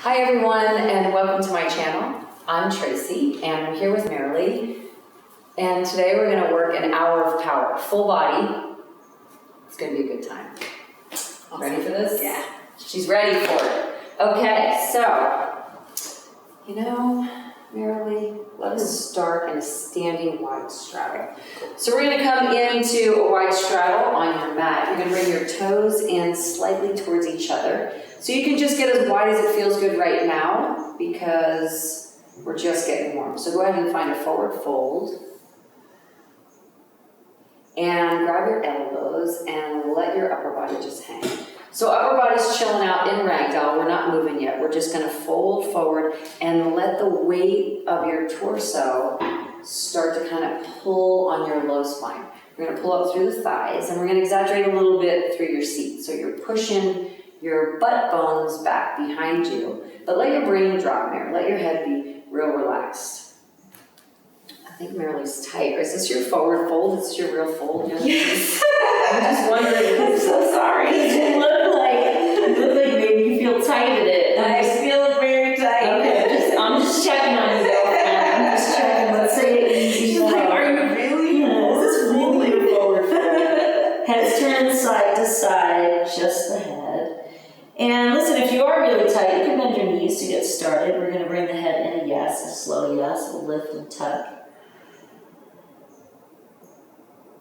Hi everyone, and welcome to my channel. I'm Tracy, and I'm here with Marilee. And today we're going to work an hour of power, full body. It's going to be a good time. Awesome. Ready for this? Yeah. She's ready for it. Okay, so, Marilee, let us start in a standing wide straddle. So we're going to come into a wide straddle on your mat. You're going to bring your toes in slightly towards each other. So you can just get as wide as it feels good right now because we're just getting warm. So go ahead and find a forward fold. And grab your elbows and let your upper body just hang. So upper body's chilling out in ragdoll. We're not moving yet. We're just going to fold forward and let the weight of your torso start to kind of pull on your low spine. We're going to pull up through the thighs, and we're going to exaggerate a little bit through your seat. So you're pushing your butt bones back behind you, but let your brain drop there. Let your head be real relaxed. I think Marilee's tight. Is this your forward fold? Is this your real fold? Yes. I'm just wondering. I'm so sorry. It looked like maybe you feel tight at it. I feel very tight. Okay, I'm just checking on you though. I'm just checking. Let's say it easy. She's like, are you really? Yes. Is this really a forward fold? Head's turned side to side, just the head. And listen, if you are really tight, you can bend your knees to get started. We're going to bring the head in a yes, a slow yes. We'll lift and tuck.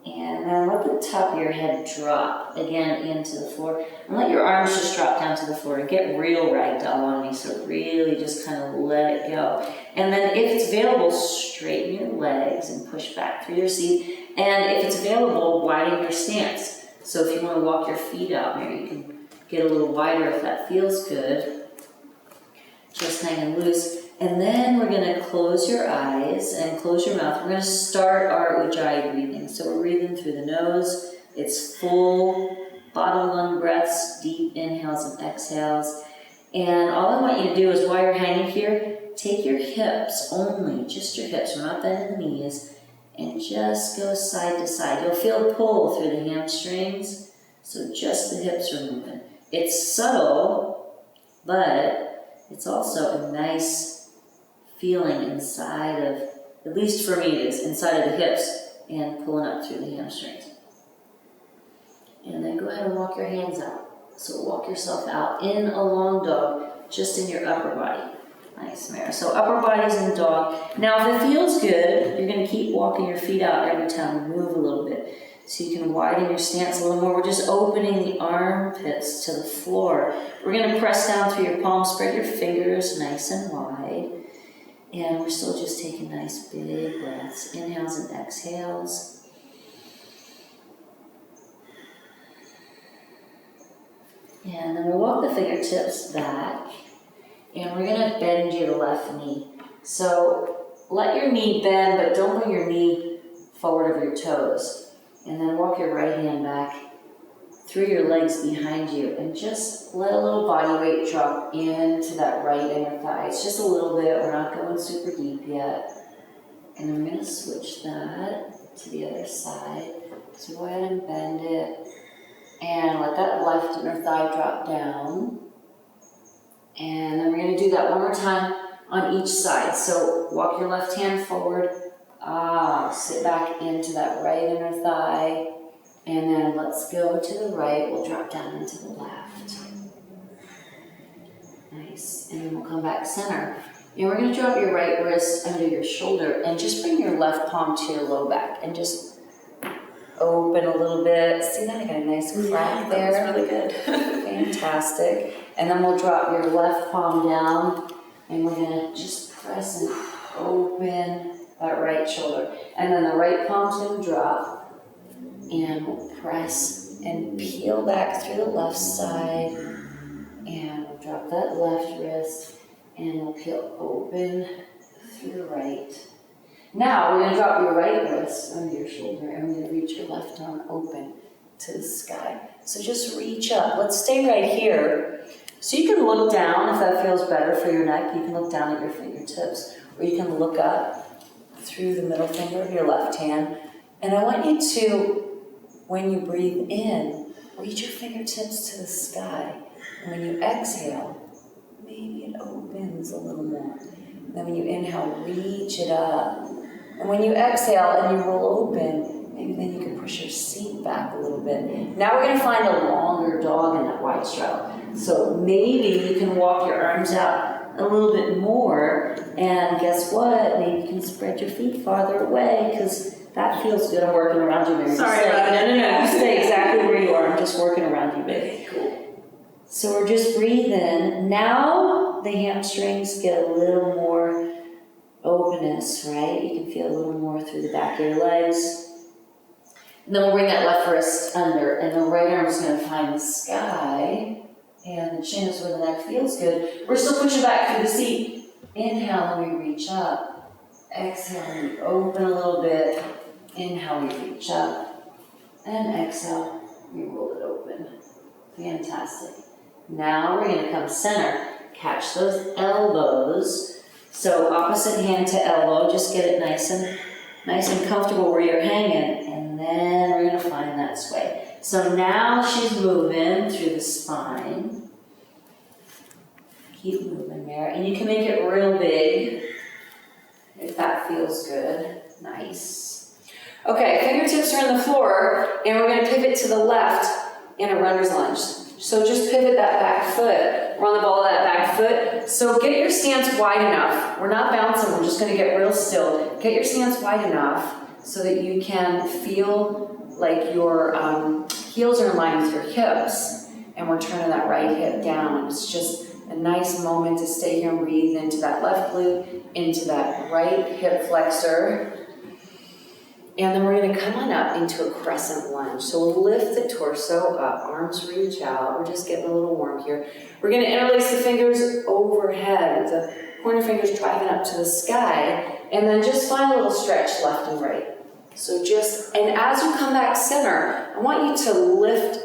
And then let the top of your head drop again into the floor. And let your arms just drop down to the floor and get real ragdoll on me. So really just kind of let it go. And then if it's available, straighten your legs and push back through your seat. And if it's available, widen your stance. So if you want to walk your feet out there, you can get a little wider if that feels good. Just hanging loose. And then we're going to close your eyes and close your mouth. We're going to start our Ujjayi breathing. So we're breathing through the nose. It's full bottom lung breaths, deep inhales and exhales. And all I want you to do is while you're hanging here, take your hips only, just your hips. We're not bending the knees. And just go side to side. You'll feel a pull through the hamstrings. So just the hips are moving. It's subtle, but it's also a nice feeling inside of, at least for me it is, inside of the hips and pulling up through the hamstrings. And then go ahead and walk your hands out. So walk yourself out in a long dog, just in your upper body. Nice, Mara. So upper body's in dog. Now if it feels good, you're going to keep walking your feet out every time you move a little bit. So you can widen your stance a little more. We're just opening the armpits to the floor. We're going to press down through your palms, spread your fingers nice and wide. And we're still just taking nice big breaths, inhales and exhales. And then we'll walk the fingertips back. And we're going to bend your left knee. So let your knee bend, but don't bring your knee forward of your toes. And then walk your right hand back through your legs behind you. And just let a little body weight drop into that right inner thigh. It's just a little bit. We're not going super deep yet. And I'm going to switch that to the other side. So go ahead and bend it. And let that left inner thigh drop down. And then we're going to do that one more time on each side. So walk your left hand forward. Sit back into that right inner thigh. And then let's go to the right. We'll drop down into the left. Nice. And then we'll come back center. And we're going to drop your right wrist under your shoulder and just bring your left palm to your low back and just open a little bit. See that? I got a nice crack there. That was really good. Fantastic. And then we'll drop your left palm down and we're going to just press and open that right shoulder. And then the right palm's going to drop. And we'll press and peel back through the left side. And we'll drop that left wrist. And we'll peel open through the right. Now we're going to drop your right wrist under your shoulder. And we're going to reach your left arm open to the sky. So just reach up. Let's stay right here. So you can look down if that feels better for your neck. You can look down at your fingertips. Or you can look up through the middle finger of your left hand. And I want you to, when you breathe in, reach your fingertips to the sky. And when you exhale, maybe it opens a little more. Then when you inhale, reach it up. And when you exhale and you roll open, maybe then you can push your seat back a little bit. Now we're going to find a longer dog in that wide straddle. So maybe you can walk your arms out a little bit more, and guess what? Maybe you can spread your feet farther away, because that feels good. I'm working around you, Mary. Sorry about that. No. You stay exactly where you are. I'm just working around you, baby. Cool. So we're just breathing. Now the hamstrings get a little more openness, right? You can feel a little more through the back of your legs. And then we'll bring that left wrist under, and the right arm is going to find the sky, and the chin is where the neck feels good. We're still pushing back through the seat. Inhale, and we reach up. Exhale, and we open a little bit. Inhale, we reach up. And exhale, we roll it open. Fantastic. Now we're going to come center. Catch those elbows. So opposite hand to elbow, just get it nice and comfortable where you're hanging, and then we're going to find that sway. So now she's moving through the spine. Keep moving there, and you can make it real big if that feels good. Nice. Okay, fingertips are on the floor, and we're going to pivot to the left in a runner's lunge. So just pivot that back foot. We're on the ball of that back foot. So get your stance wide enough. We're not bouncing, we're just going to get real still. Get your stance wide enough so that you can feel like your heels are in line with your hips. And we're turning that right hip down. It's just a nice moment to stay here and breathe into that left glute, into that right hip flexor. And then we're going to come on up into a crescent lunge. So we'll lift the torso up, arms reach out. We're just getting a little warm here. We're going to interlace the fingers overhead with the pointer fingers driving up to the sky. And then just find a little stretch left and right. So and as you come back center, I want you to lift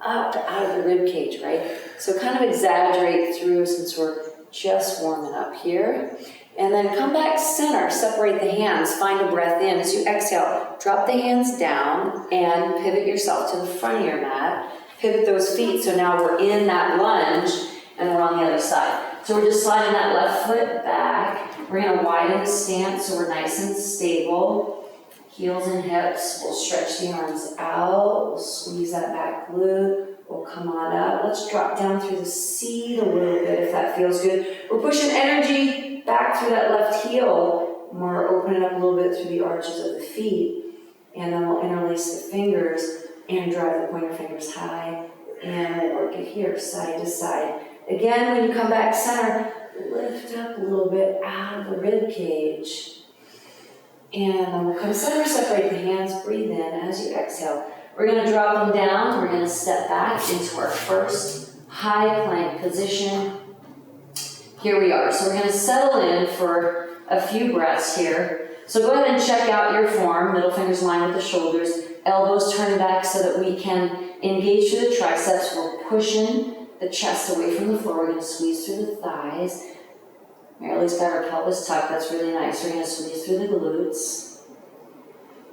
up out of the rib cage, right? So kind of exaggerate through since we're just warming up here. And then come back center, separate the hands, find a breath in. As you exhale, drop the hands down and pivot yourself to the front of your mat. Pivot those feet, so now we're in that lunge and we're on the other side. So we're just sliding that left foot back. We're gonna widen the stance so we're nice and stable. Heels and hips, we'll stretch the arms out. We'll squeeze that back glute. We'll come on up. Let's drop down through the seat a little bit if that feels good. We're pushing energy back through that left heel. And we're opening up a little bit through the arches of the feet. And then we'll interlace the fingers and drive the pointer fingers high. And we'll work it here, side to side. Again, when you come back center, lift up a little bit out of the rib cage. And then we'll come center, separate the hands, breathe in as you exhale. We're going to drop them down. We're going to step back into our first high plank position. Here we are. So we're going to settle in for a few breaths here. So go ahead and check out your form. Middle fingers in line with the shoulders. Elbows turned back so that we can engage through the triceps. We're pushing the chest away from the floor. We're going to squeeze through the thighs. Marily's got her pelvis tucked. That's really nice. We're going to squeeze through the glutes.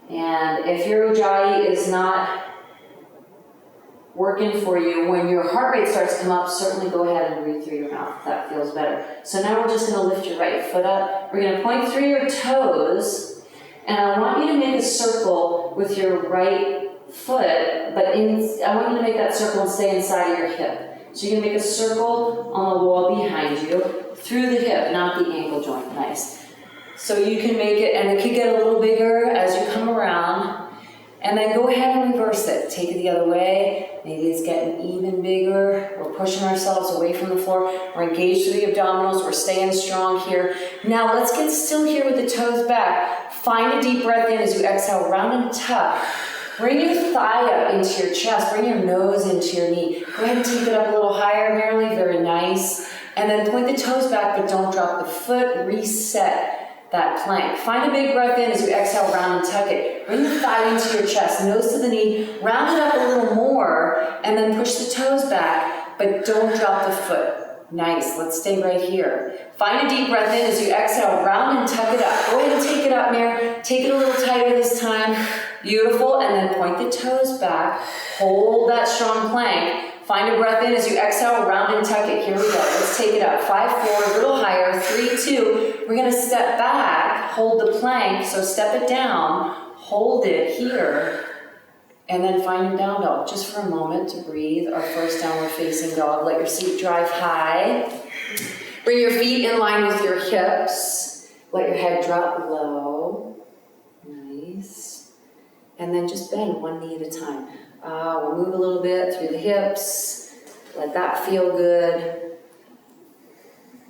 And if your ujjayi is not working for you, when your heart rate starts to come up, certainly go ahead and breathe through your mouth if that feels better. So now we're just going to lift your right foot up. We're going to point through your toes, and I want you to make a circle with your right foot, but I want you to make that circle and stay inside of your hip. So you're going to make a circle on the wall behind you, through the hip, not the ankle joint. Nice. So you can make it, and it can get a little bigger as you come around. And then go ahead and reverse it. Take it the other way. Maybe it's getting even bigger. We're pushing ourselves away from the floor. We're engaged through the abdominals. We're staying strong here. Now let's get still here with the toes back. Find a deep breath in as you exhale, round and tuck. Bring your thigh up into your chest. Bring your nose into your knee. Go ahead and take it up a little higher, Marily. Very nice. And then point the toes back, but don't drop the foot. Reset that plank. Find a big breath in as you exhale, round and tuck it. Bring the thigh into your chest, nose to the knee. Round it up a little more, and then push the toes back, but don't drop the foot. Nice. Let's stay right here. Find a deep breath in as you exhale, round and tuck it up. Go ahead and take it up, Mare. Take it a little tighter this time. Beautiful. And then point the toes back. Hold that strong plank. Find a breath in as you exhale, round and tuck it. Here we go. Let's take it up. 5, 4, a little higher. 3, 2. We're gonna step back, hold the plank, so step it down, hold it here, and then find your down dog. Just for a moment to breathe. Our first downward facing dog. Let your seat drive high. Bring your feet in line with your hips. Let your head drop low. Nice. And then just bend one knee at a time. We'll move a little bit through the hips. Let that feel good.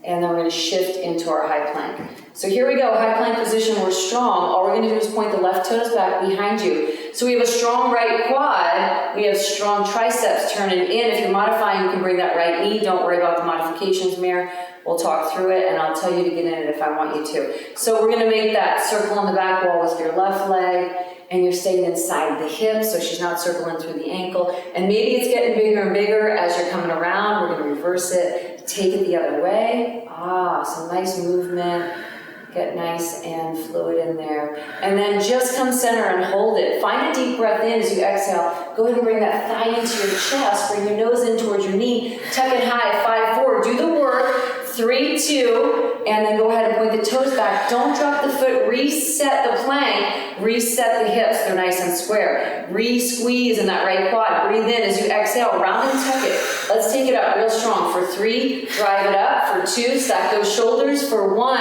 And then we're going to shift into our high plank. So here we go, high plank position, we're strong. All we're going to do is point the left toes back behind you. So we have a strong right quad, we have strong triceps turning in. If you're modifying, you can bring that right knee. Don't worry about the modifications, Mare. We'll talk through it, and I'll tell you to get in it if I want you to. So we're going to make that circle on the back wall with your left leg, and you're staying inside the hip, so she's not circling through the ankle. And maybe it's getting bigger and bigger as you're coming around. We're going to reverse it, take it the other way. Some nice movement. Get nice and fluid in there. And then just come center and hold it. Find a deep breath in as you exhale. Go ahead and bring that thigh into your chest. Bring your nose in towards your knee. Tuck it high. 5, 4. Do the work. 3, 2. And then go ahead and point the toes back. Don't drop the foot. Reset the plank. Reset the hips. They're nice and square. Re-squeeze in that right quad. Breathe in as you exhale. Round and tuck it. Let's take it up real strong. For 3, drive it up. For 2, stack those shoulders. For 1,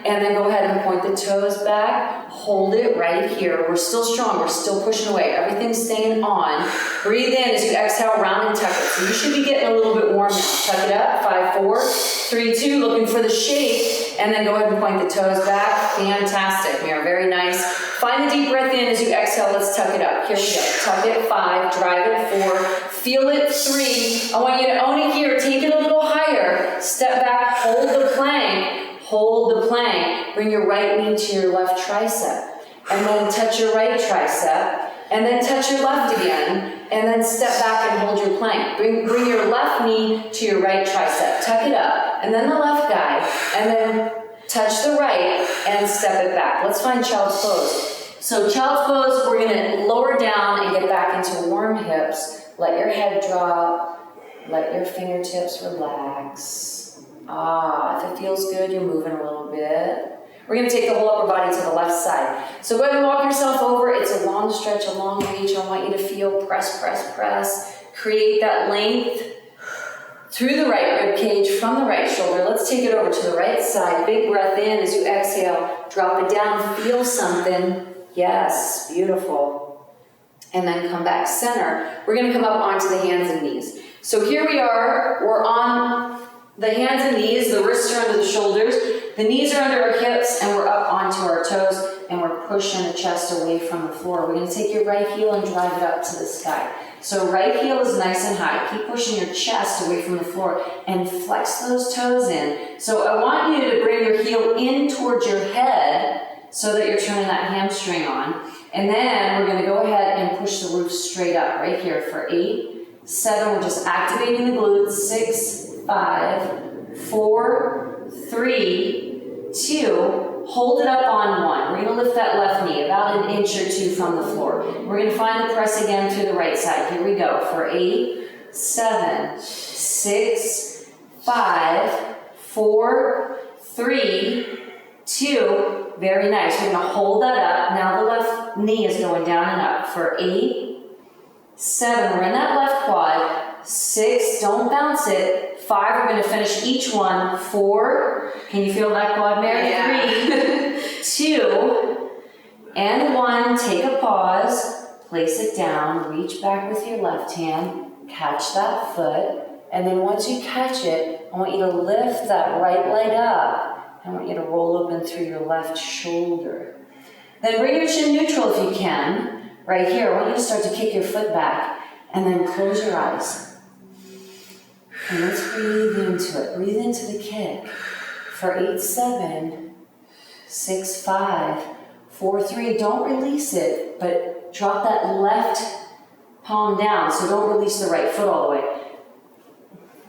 and then go ahead and point the toes back. Hold it right here. We're still strong. We're still pushing away. Everything's staying on. Breathe in as you exhale, round and tuck it. So you should be getting a little bit warm now. Tuck it up. 5, 4, 3, 2. Looking for the shape. And then go ahead and point the toes back. Fantastic, Mira. Very nice. Find a deep breath in as you exhale. Let's tuck it up. Here we go. Tuck it. 5. Drive it. 4. Feel it. 3. I want you to own it here. Take it a little higher. Step back. Hold the plank. Hold the plank. Bring your right knee to your left tricep. And then touch your right tricep. And then touch your left again. And then step back and hold your plank. Bring your left knee to your right tricep. Tuck it up. And then the left guy. And then touch the right and step it back. Let's find child's pose. So child's pose, we're going to lower down and get back into warm hips. Let your head drop. Let your fingertips relax. If it feels good, you're moving a little bit. We're going to take the whole upper body to the left side. So go ahead and walk yourself over. It's a long stretch, a long reach. I want you to feel press, press, press. Create that length through the right rib cage from the right shoulder. Let's take it over to the right side. Big breath in as you exhale. Drop it down. Feel something. Yes, beautiful. And then come back center. We're going to come up onto the hands and knees. So here we are. We're on the hands and knees, the wrists are under the shoulders, the knees are under our hips, and we're up onto our toes, and we're pushing the chest away from the floor. We're going to take your right heel and drive it up to the sky. So right heel is nice and high. Keep pushing your chest away from the floor, and flex those toes in. So I want you to bring your heel in towards your head, so that you're turning that hamstring on. And then we're going to go ahead and push the roof straight up, right here for 8, 7, we're just activating the glutes, 6, 5, 4, 3, 2, hold it up on 1. We're going to lift that left knee about 1 inch or 2 from the floor. We're going to find the press again through the right side. Here we go for 8, 7, 6, 5, 4, 3, 2. Very nice. We're going to hold that up. Now the left knee is going down and up for 8, 7. We're in that left quad. 6, don't bounce it. 5, we're going to finish each one. 4, can you feel that quad, Mary? Yeah. 3, 2, and 1. Take a pause, place it down, reach back with your left hand, catch that foot, and then once you catch it, I want you to lift that right leg up. I want you to roll open through your left shoulder. Then bring your chin neutral if you can. Right here, I want you to start to kick your foot back, and then close your eyes. And let's breathe into it. Breathe into the kick. For 8, 7, 6, 5, 4, 3. Don't release it, but drop that left palm down. So don't release the right foot all the way.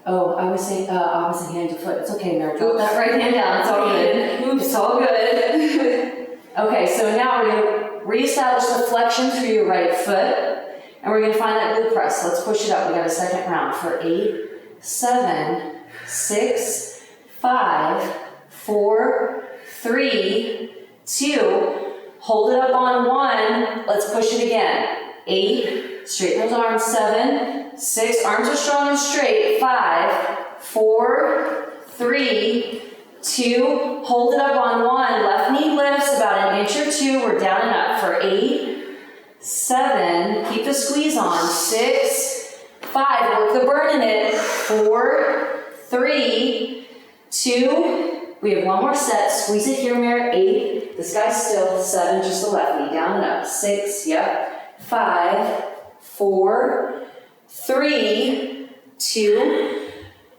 Oh, I was saying opposite hand to foot. It's okay, Mary. Drop that right hand down. It's all good. It's all good. Okay, so now we're going to reestablish the flexion through your right foot. And we're gonna find that glute press. Let's push it up. We got a second round for 8, 7, 6, 5, 4, 3, 2. Hold it up on 1. Let's push it again. 8, straighten those arms. 7, 6, arms are strong and straight. 5, 4, 3, 2, hold it up on 1. Left knee lifts about an inch or 2. We're down and up for 8, 7, keep the squeeze on. 6, 5, work the burn in it. 4, 3, 2, we have one more set. Squeeze it here, Mary. 8, this guy's still. 7, just the left knee, down and up. 6, yep. 5, 4, 3, 2,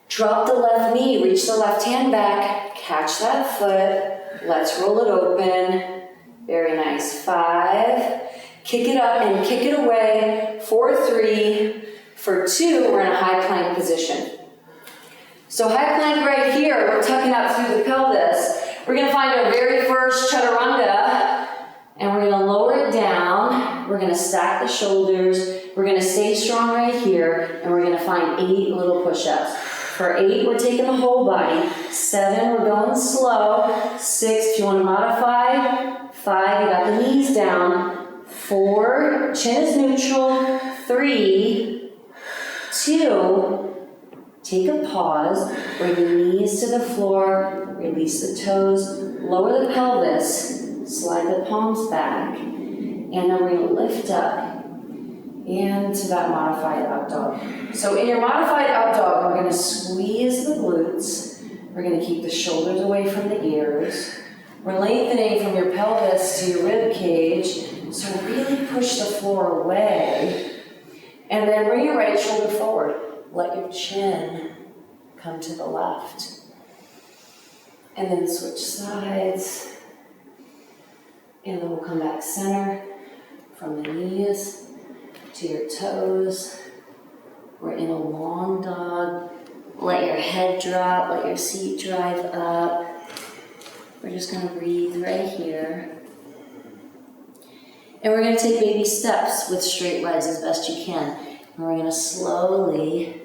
drop the left knee, reach the left hand back, catch that foot. Let's roll it open. Very nice. 5, kick it up and kick it away. 4, 3, for 2, we're in a high plank position. So high plank right here, we're tucking up through the pelvis. We're gonna find our very first chaturanga, and we're gonna lower it down. We're gonna stack the shoulders. We're gonna stay strong right here, and we're gonna find 8 little push-ups. For 8, we're taking the whole body. 7, we're going slow. 6, if you wanna modify. 5, you got the knees down. 4, chin is neutral. 3, 2, take a pause, bring the knees to the floor, release the toes, lower the pelvis, slide the palms back, and then we're gonna lift up into that modified up dog. So in your modified up dog, we're gonna squeeze the glutes, we're gonna keep the shoulders away from the ears, we're lengthening from your pelvis to your rib cage, so really push the floor away, and then bring your right shoulder forward. Let your chin come to the left. And then switch sides. And then we'll come back center from the knees to your toes. We're in a long dog. Let your head drop, let your seat drive up. We're just gonna breathe right here. And we're gonna take baby steps with straight legs as best you can. And we're gonna slowly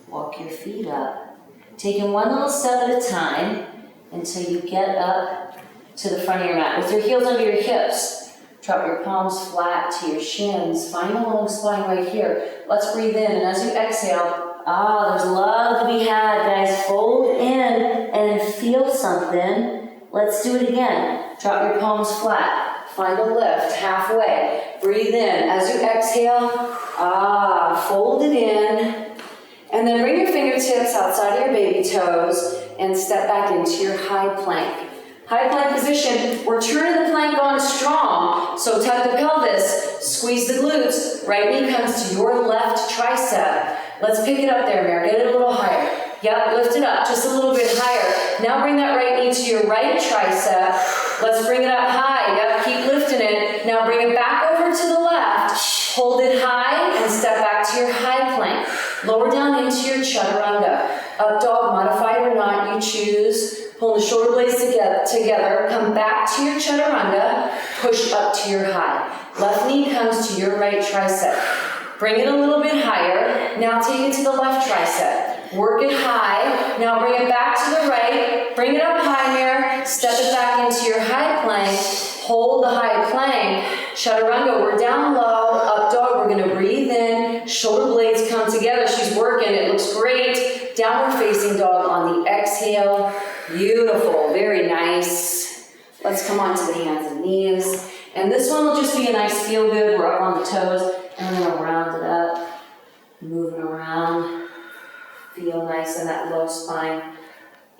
walk your feet up, taking one little step at a time until you get up to the front of your mat. With your heels under your hips, drop your palms flat to your shins. Find a long spine right here. Let's breathe in, and as you exhale, there's love to be had, guys. Fold in and feel something. Let's do it again. Drop your palms flat. Find a lift halfway. Breathe in. As you exhale, fold it in. And then bring your fingertips outside of your baby toes and step back into your high plank. High plank position, we're turning the plank on strong. So tuck the pelvis, squeeze the glutes, right knee comes to your left tricep. Let's pick it up there, Mary, get it a little higher. Yep, lift it up just a little bit higher. Now bring that right knee to your right tricep. Let's bring it up high, yep, keep lifting it. Now bring it back over to the left. Hold it high and step back to your high plank. Lower down into your chaturanga. Up dog, modified or not, you choose. Pull the shoulder blades together. Come back to your chaturanga. Push up to your high. Left knee comes to your right tricep. Bring it a little bit higher. Now take it to the left tricep. Work it high. Now bring it back to the right. Bring it up high, Mare. Step it back into your high plank. Hold the high plank. Chaturanga, we're down low. Up dog, we're gonna breathe in. Shoulder blades come together. She's working, it looks great. Downward facing dog on the exhale. Beautiful, very nice. Let's come on to the hands and knees. And this one will just be a nice feel good. We're up on the toes. And we're gonna round it up. Moving around. Feel nice in that low spine.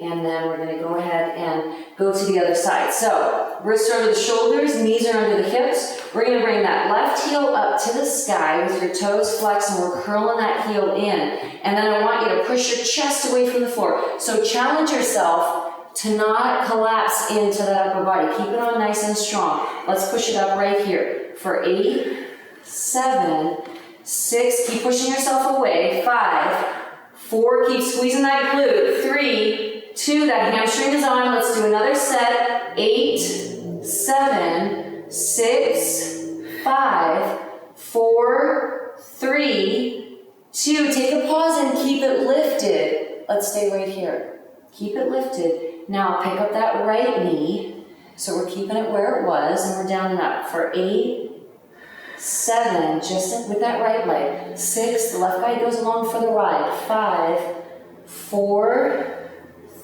And then we're gonna go ahead and go to the other side. So, wrists are under the shoulders, knees are under the hips. We're gonna bring that left heel up to the sky with your toes flexed, and we're curling that heel in. And then I want you to push your chest away from the floor. So challenge yourself to not collapse into that upper body. Keep it on nice and strong. Let's push it up right here. For 8, 7, 6, keep pushing yourself away. 5, 4, keep squeezing that glute. 3, 2, that hamstring is on. Let's do another set. 8, 7, 6, 5, 4, 3, 2. Take a pause and keep it lifted. Let's stay right here. Keep it lifted. Now pick up that right knee. So we're keeping it where it was, and we're down and up for 8, 7, just with that right leg. 6, the left guy goes along for the ride. 5, 4,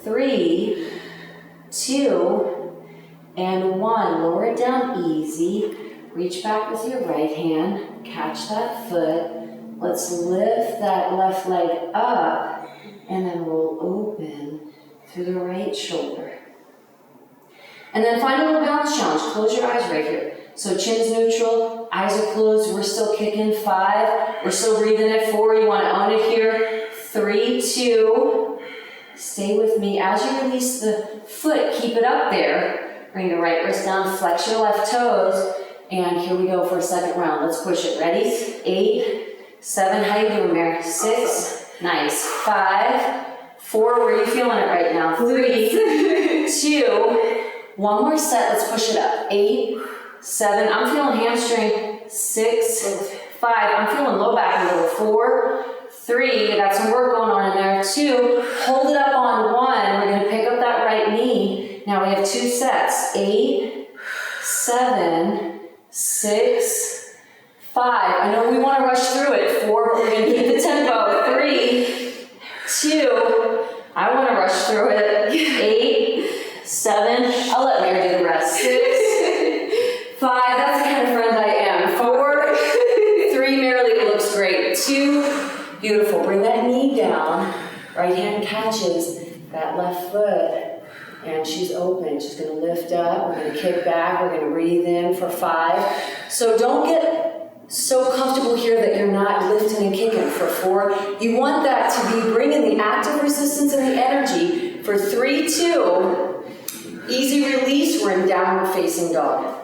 3, 2, and 1. Lower it down easy. Reach back with your right hand. Catch that foot. Let's lift that left leg up and then roll open through the right shoulder. And then find a little balance challenge. Close your eyes right here. So chin's neutral, eyes are closed. We're still kicking. 5. We're still breathing at 4. You want to own it here. 3, 2. Stay with me. As you release the foot, keep it up there. Bring your right wrist down, flex your left toes. And here we go for a second round. Let's push it. Ready? 8, 7. How you doing, Mary? 6. Nice. 5, 4. Where are you feeling it right now? 3, 2. One more set. Let's push it up. 8, 7. I'm feeling hamstring. 6, 5. I'm feeling low back a little. 4, 3. Got some work going on in there. 2. Hold it up on 1. We're going to pick up that right knee. Now we have 2 sets. 8, 7, 6, 5. I know we want to rush through it. 4, but we're going to keep the tempo. 3, 2. I want to rush through it. 8, 7. I'll let Mary do the rest. 6, 5. That's the kind of friend I am. 4, 3. Merrily looks great. 2. Beautiful. Bring that knee down. Right hand catches that left foot. And she's open. She's going to lift up. We're going to kick back. We're going to breathe in for 5. So don't get so comfortable here that you're not lifting and kicking for 4. You want that to be bringing the active resistance and the energy for 3, 2. Easy release. We're in downward facing dog.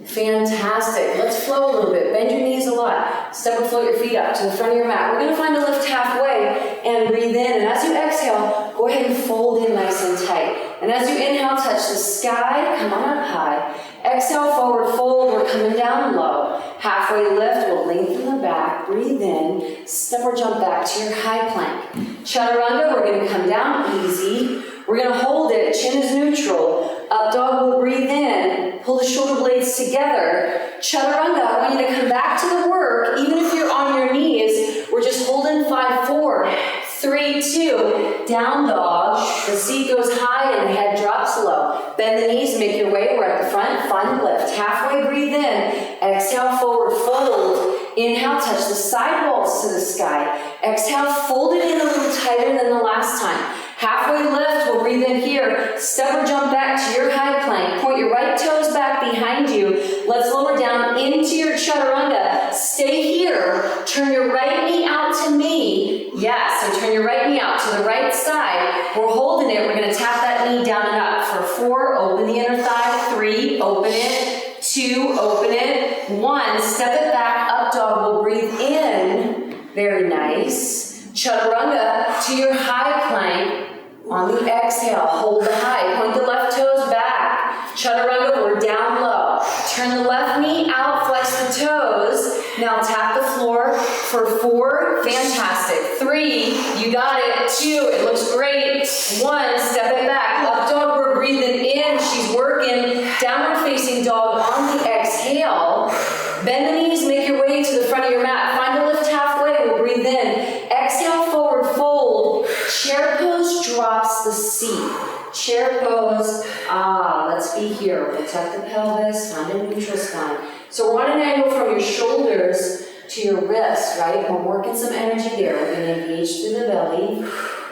Fantastic. Let's flow a little bit. Bend your knees a lot. Step and float your feet up to the front of your mat. We're going to find a lift halfway and breathe in. And as you exhale, go ahead and fold in nice and tight. And as you inhale, touch the sky. Come on up high. Exhale, forward fold. We're coming down low. Halfway lift. We'll lengthen the back. Breathe in. Step or jump back to your high plank. Chaturanga. We're going to come down easy. We're going to hold it. Chin is neutral. Up dog, we'll breathe in. Pull the shoulder blades together. Chaturanga, I want you to come back to the work. Even if you're on your knees, we're just holding 5, 4, 3, 2. Down dog. The seat goes high and the head drops low. Bend the knees, make your way. We're at the front. Find the lift. Halfway, breathe in. Exhale, forward fold. Inhale, touch the side walls to the sky. Exhale, fold it in a little tighter than the last time. Halfway lift, we'll breathe in here. Step or jump back to your high plank. Point your right toes back behind you. Let's lower down into your chaturanga. Stay here. Turn your right knee out to me. Yes, so turn your right knee out to the right side. We're holding it. We're going to tap that knee down and up. For 4, open the inner thigh. 3, open it. 2, open it. 1, step it back. Up dog, we'll breathe in. Very nice. Chaturanga to your high plank. On the exhale, hold the high. Point the left toes back. Chaturanga, we're down low. Turn the left knee out, flex the toes. Now tap the floor for 4. Fantastic. 3, you got it. 2, it looks great. 1, step it back. Up dog, we're breathing in. She's working. Downward facing dog on the exhale. Bend the knees, make your way to the front of your mat. Find a lift halfway. We'll breathe in. Exhale, forward fold. Chair pose drops the seat. Chair pose. Let's be here. We'll tuck the pelvis, find a neutral spine. So we're on an angle from your shoulders to your wrist, right? We're working some energy there. We're going to engage through the belly.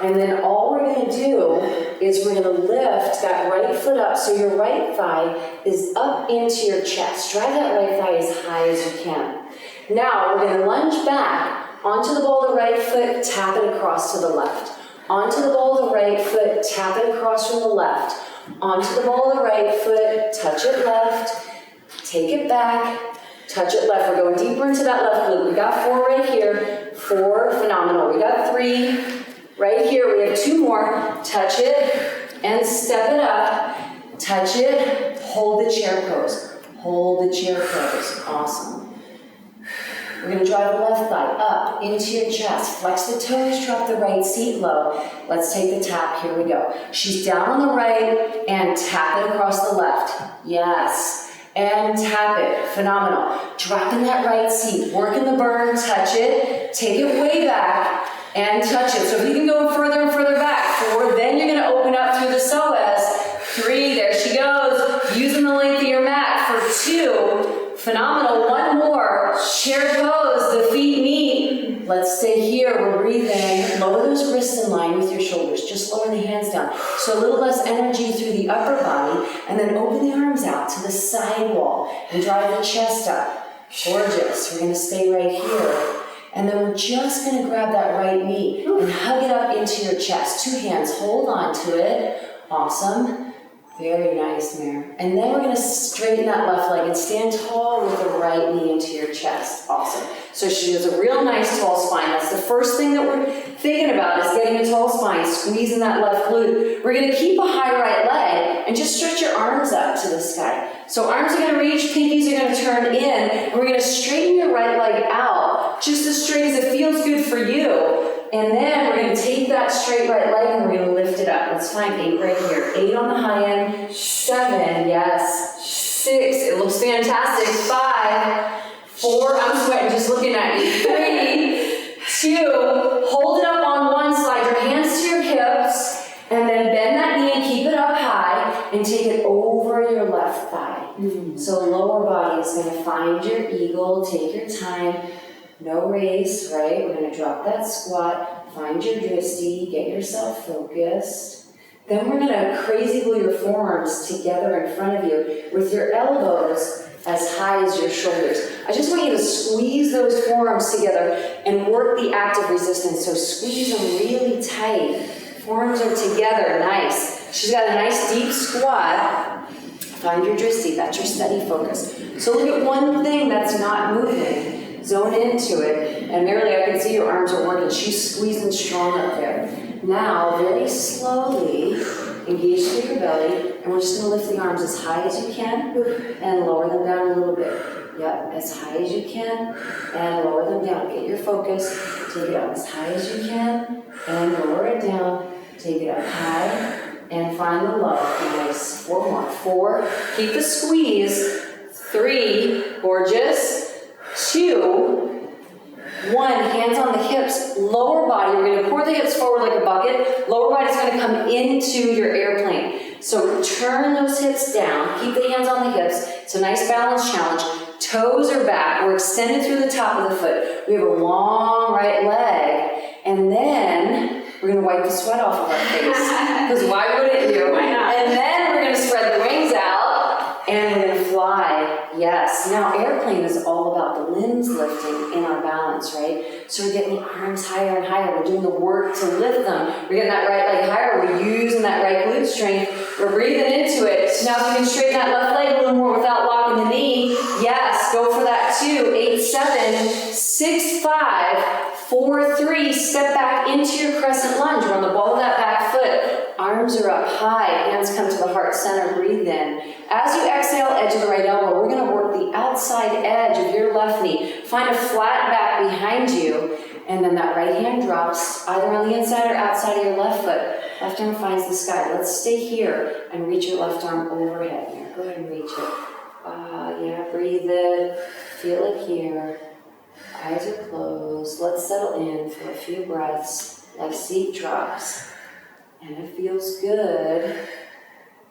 And then all we're going to do is we're going to lift that right foot up so your right thigh is up into your chest. Drive that right thigh as high as you can. Now we're going to lunge back onto the ball of the right foot, tap it across to the left. Onto the ball of the right foot, tap it across from the left. Onto the ball of the right foot, touch it left, take it back, touch it left. We're going deeper into that left glute. We got 4 right here. 4, phenomenal. We got 3 right here. We have 2 more. Touch it and step it up. Touch it, hold the chair pose. Hold the chair pose. Awesome. We're gonna drive the left thigh up into your chest. Flex the toes, drop the right seat low. Let's take the tap, here we go. She's down on the right and tap it across the left. Yes. And tap it, phenomenal. Dropping that right seat, working the burn, touch it, take it way back, and touch it. So if you can go further and further back, 4, then you're gonna open up through the psoas. 3, there she goes, using the length of your mat for 2. Phenomenal, 1 more, shared pose, the feet meet. Let's stay here, we're breathing. Lower those wrists in line with your shoulders, just lower the hands down. So a little less energy through the upper body, and then open the arms out to the side wall and drive the chest up. Gorgeous, we're gonna stay right here. And then we're just gonna grab that right knee and hug it up into your chest. 2 hands, hold on to it. Awesome. Very nice, Mare. And then we're gonna straighten that left leg and stand tall with the right knee into your chest. Awesome. So she has a real nice tall spine. That's the first thing that we're thinking about is getting a tall spine, squeezing that left glute. We're gonna keep a high right leg and just stretch your arms up to the sky. So arms are gonna reach, pinkies are gonna turn in, and we're gonna straighten your right leg out, just as straight as it feels good for you. And then we're gonna take that straight right leg and we're gonna lift it up. Let's find 8 right here. 8 on the high end, 7, yes, 6, it looks fantastic, 5, 4, I'm sweating just looking at you, 3, 2, hold it up on one side, your hands to your hips, and then bend that knee and keep it up high, and take it over your left thigh. So lower body is gonna find your eagle, take your time. No race, right? We're gonna drop that squat, find your dristy, get yourself focused. Then we're gonna crazy glue your forearms together in front of you with your elbows as high as your shoulders. I just want you to squeeze those forearms together and work the active resistance. So squeeze them really tight. Forearms are together, nice. She's got a nice deep squat. Find your dristy, that's your steady focus. So look at one thing that's not moving. Zone into it, and Marilee, I can see your arms are working. She's squeezing strong up there. Now, very slowly, engage through your belly, and we're just gonna lift the arms as high as you can, and lower them down a little bit. Yep, as high as you can, and lower them down. Get your focus, take it up as high as you can, and lower it down. Take it up high, and find the low. Nice, 4 more. 4, keep the squeeze. 3, gorgeous. 2, 1, hands on the hips, lower body, we're gonna pour the hips forward like a bucket, lower body's gonna come into your airplane. So turn those hips down, keep the hands on the hips, it's a nice balance challenge. Toes are back, we're extended through the top of the foot. We have a long right leg, and then we're gonna wipe the sweat off of our face, because why wouldn't you? Why not? And then we're gonna spread the wings out, and we're gonna fly. Yes. Now, airplane is all about the limbs lifting in our balance, right? So we're getting the arms higher and higher. We're doing the work to lift them. We're getting that right leg higher. We're using that right glute strength. We're breathing into it. Now, if you can straighten that left leg a little more without locking the knee, yes, go for that too. 8, 7, 6, 5, 4, 3. Step back into your crescent lunge. We're on the ball of that back foot. Arms are up high, hands come to the heart center, breathe in. As you exhale, edge of the right elbow, we're gonna work the outside edge of your left knee. Find a flat back behind you, and then that right hand drops either on the inside or outside of your left foot. Left arm finds the sky. Let's stay here and reach your left arm overhead here. Go ahead and reach it. Yeah, breathe it, feel it here. Eyes are closed. Let's settle in for a few breaths. Left seat drops. And it feels good.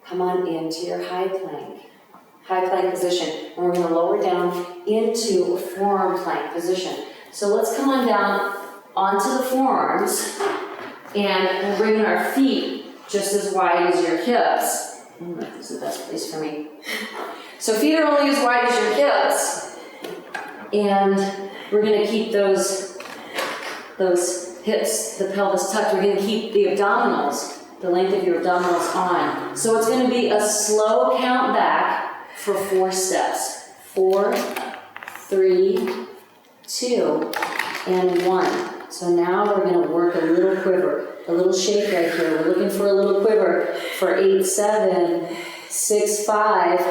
Come on into your high plank. High plank position. And we're gonna lower down into a forearm plank position. So let's come on down onto the forearms, and we're bringing our feet just as wide as your hips. This is the best place for me. So feet are only as wide as your hips, and we're gonna keep those hips, the pelvis tucked. We're gonna keep the abdominals, the length of your abdominals on. So it's gonna be a slow count back for 4 steps. 4, 3, 2, and 1. So now we're gonna work a little quiver, a little shake right here. We're looking for a little quiver for 8, 7, 6, 5,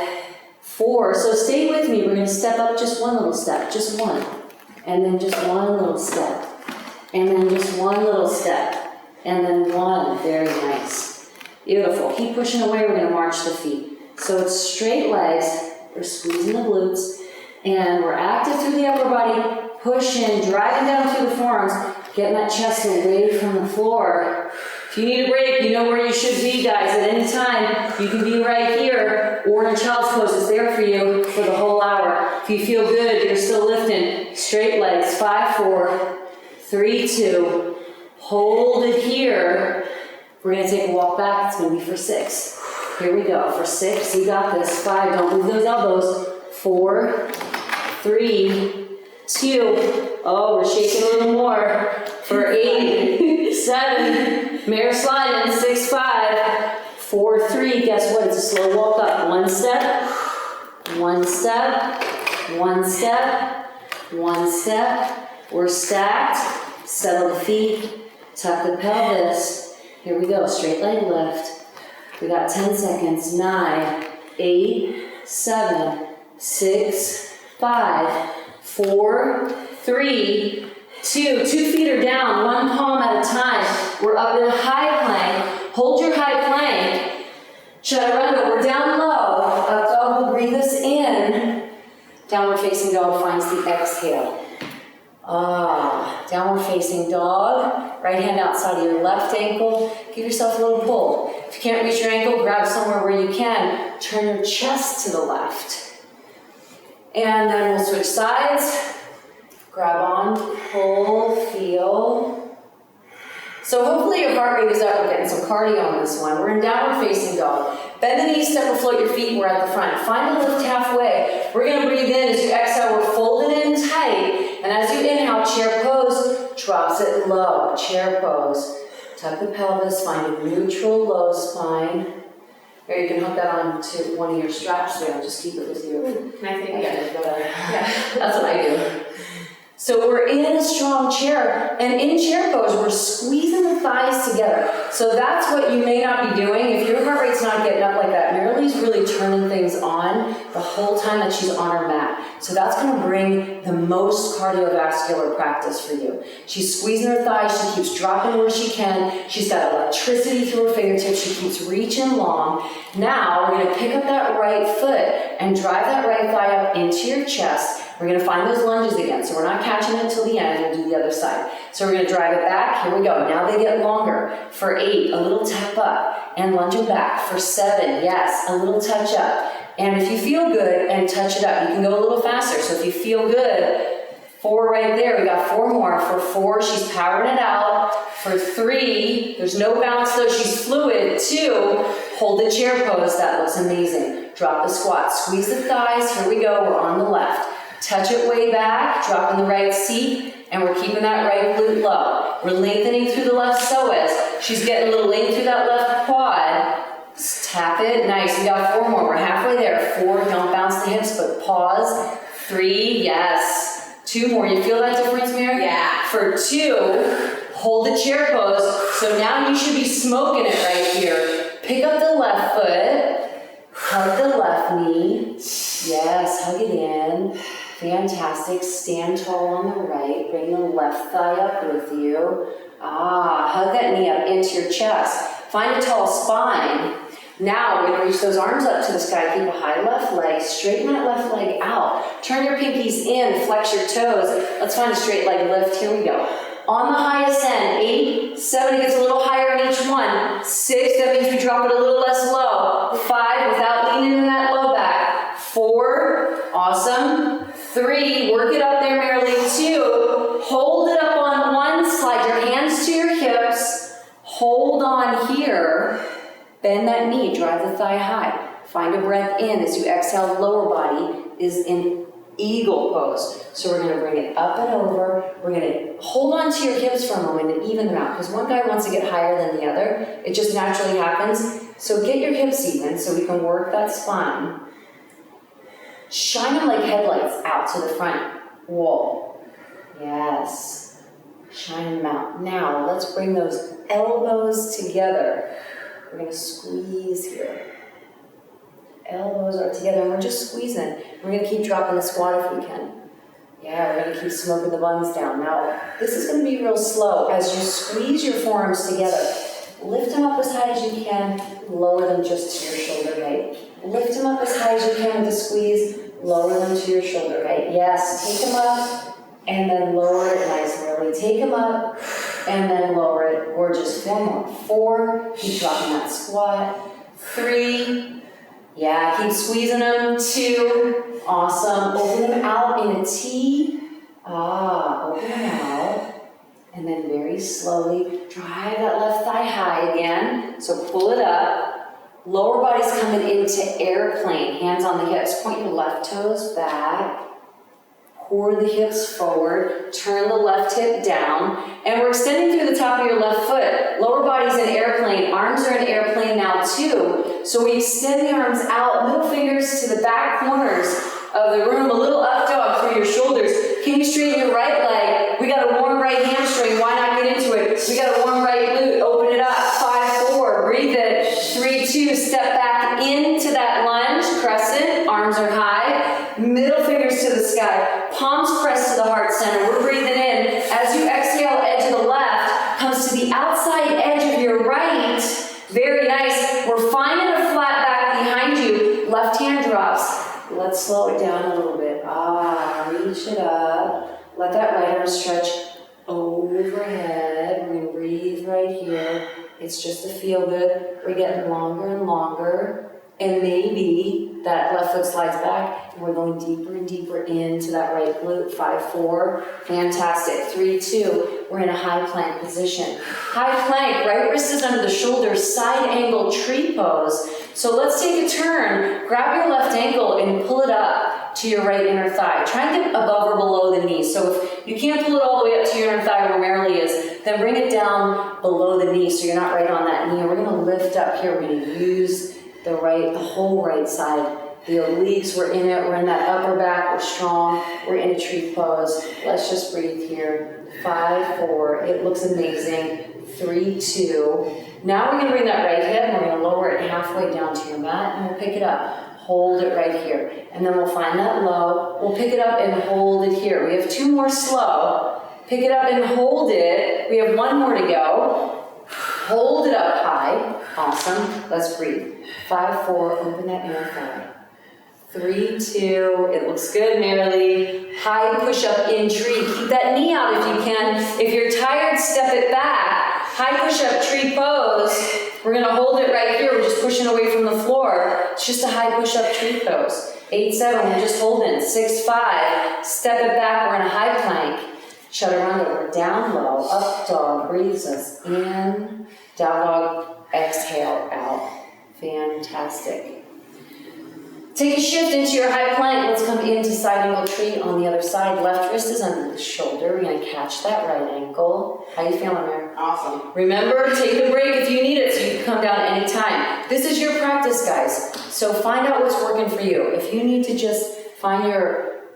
4. So stay with me. We're gonna step up just one little step, just one. and then just one little step, and then just one little step, and then one. Very nice. Beautiful. Keep pushing away. We're going to march the feet. So it's straight legs. We're squeezing the glutes, and we're active through the upper body, pushing, driving down through the forearms, getting that chest away from the floor. If you need a break, you know where you should be, guys. At any time, you can be right here or in child's pose. It's there for you for the whole hour. If you feel good, you're still lifting. Straight legs. 5, 4, 3, 2. Hold it here. We're going to take a walk back. It's going to be for 6. Here we go. For 6, you got this. 5, don't move those elbows. 4, 3, 2. Oh, we're shaking a little more. For 8, 7. Mare sliding. 6, 5, 4, 3. Guess what? It's a slow walk up. 1 step. 1 step. 1 step. 1 step. We're stacked. Settle the feet. Tuck the pelvis. Here we go. Straight leg lift. We got 10 seconds. 9, 8, 7, 6, 5, 4, 3, 2. 2 feet are down, 1 palm at a time. We're up in a high plank. Hold your high plank. Chaturanga, we're down low. Up dog will breathe us in. Downward facing dog finds the exhale. Downward facing dog. Right hand outside of your left ankle. Give yourself a little pull. If you can't reach your ankle, grab somewhere where you can. Turn your chest to the left. And then we'll switch sides. Grab on, pull, feel. So hopefully your heart rate is up. We're getting some cardio on this one. We're in downward facing dog. Bend the knees, step or float your feet. We're at the front. Find a lift halfway. We're going to breathe in. As you exhale, we're folded in tight. And as you inhale, chair pose, drops it low. Chair pose. Tuck the pelvis. Find a neutral low spine. Or you can hook that on to one of your straps there. Just keep it with you. Can I think? Yeah. That's what I do. So we're in a strong chair, and in chair pose, we're squeezing the thighs together. So that's what you may not be doing. If your heart rate's not getting up like that, Marilee's really turning things on the whole time that she's on her mat. So that's gonna bring the most cardiovascular practice for you. She's squeezing her thighs, she keeps dropping where she can. She's got electricity through her fingertips, she keeps reaching long. Now, we're gonna pick up that right foot and drive that right thigh up into your chest. We're going to find those lunges again, so we're not catching it till the end. We'll do the other side. So we're going to drive it back. Here we go. Now they get longer. For 8, a little tap up and lunge it back. For 7, yes, a little touch up. And if you feel good and touch it up, you can go a little faster. So if you feel good, 4 right there. We got 4 more. For 4, she's powering it out. For 3, there's no bounce though. She's fluid. 2, hold the chair pose. That looks amazing. Drop the squat. Squeeze the thighs. Here we go. We're on the left. Touch it way back, dropping the right seat, and we're keeping that right glute low. We're lengthening through the left psoas. She's getting a little length through that left quad. Tap it, nice. We got 4 more, we're halfway there. 4, don't bounce the hips, but pause. 3, yes. 2 more, you feel that difference, Mary? Yeah. For 2, hold the chair pose. So now you should be smoking it right here. Pick up the left foot, hug the left knee. Yes, hug it in. Fantastic. Stand tall on the right. Bring the left thigh up with you. Hug that knee up into your chest. Find a tall spine. Now we're going to reach those arms up to the sky. Keep a high left leg. Straighten that left leg out. Turn your pinkies in. Flex your toes. Let's find a straight leg lift. Here we go. On the highest end, 8, 7, it gets a little higher in each one. 6, that means we drop it a little less low. 5, without leaning in that low back. 4, awesome. 3, work it up there, Marilee. 2, hold it up on 1, slide your hands to your hips. Hold on here. Bend that knee, drive the thigh high. Find a breath in as you exhale, lower body is in eagle pose. So we're going to bring it up and over. We're going to hold on to your hips for a moment and even them out, because one guy wants to get higher than the other. It just naturally happens. So get your hips even so we can work that spine. Shine them like headlights out to the front wall. Yes. Shine them out. Now let's bring those elbows together. We're going to squeeze here. Elbows are together and we're just squeezing. We're going to keep dropping the squat if we can. Yeah, we're gonna keep smoking the buns down. Now, this is gonna be real slow. As you squeeze your forearms together, lift them up as high as you can, lower them just to your shoulder height. Lift them up as high as you can with a squeeze, lower them to your shoulder height. Yes, take them up and then lower it nice and early. Take them up and then lower it. Gorgeous. 4 more. 4, keep dropping that squat. 3, yeah, keep squeezing them. 2, awesome. Open them out in a T. Open them out. And then very slowly, drive that left thigh high again. So pull it up. Lower body's coming into airplane. Hands on the hips. Point your left toes back. Pour the hips forward. Turn the left hip down. And we're extending through the top of your left foot. Lower body's in airplane. Arms are in airplane now too. So we extend the arms out. Middle fingers to the back corners of the room. A little up dog through your shoulders. Can you straighten your right leg? We got a warm right hamstring. Why not get into it? We got a warm right glute. Open it up. 5, 4. Breathe it. 3, 2. Step back into that lunge. Crescent. Arms are high. Middle fingers to the sky. Palms pressed to the heart center. We're breathing in. As you exhale, edge of the left comes to the outside edge of your right. Very nice. We're finding a flat back behind you. Left hand drops. Let's slow it down a little bit. Reach it up. Let that right arm stretch overhead. We're going to breathe right here. It's just a feel good. We're getting longer and longer. And maybe that left foot slides back and we're going deeper and deeper into that right glute. 5, 4. Fantastic. 3, 2. We're in a high plank position. High plank, right wrist is under the shoulders, side angle tree pose. So let's take a turn. Grab your left ankle and pull it up to your right inner thigh. Try and get above or below the knee. So if you can't pull it all the way up to your inner thigh where Marilee is, then bring it down below the knee so you're not right on that knee. And we're going to lift up here. We're going to use the whole right side. The obliques, we're in it. We're in that upper back. We're strong. We're in a tree pose. Let's just breathe here. 5, 4. It looks amazing. 3, 2. Now we're going to bring that right hip and we're going to lower it halfway down to your mat and we'll pick it up. Hold it right here. And then we'll find that low. We'll pick it up and hold it here. We have 2 more slow. Pick it up and hold it. We have 1 more to go. Hold it up high. Awesome. Let's breathe. 5, 4. Open that inner thigh. 3, 2. It looks good, Marilee. High push-up in tree. Keep that knee out if you can. If you're tired, step it back. High push-up tree pose. We're going to hold it right here. We're just pushing away from the floor. It's just a high push-up tree pose. 8, 7. We're just holding. 6, 5. Step it back. We're in a high plank. Chaturanga. We're down low. Up dog. Breathes us in. Down dog. Exhale out. Fantastic. Take a shift into your high plank. Let's come into side angle tree on the other side. Left wrist is under the shoulder. We're going to catch that right ankle. How you feeling, Mary? Awesome. Remember, take a break if you need it so you can come down anytime. This is your practice, guys. So find out what's working for you. If you need to just find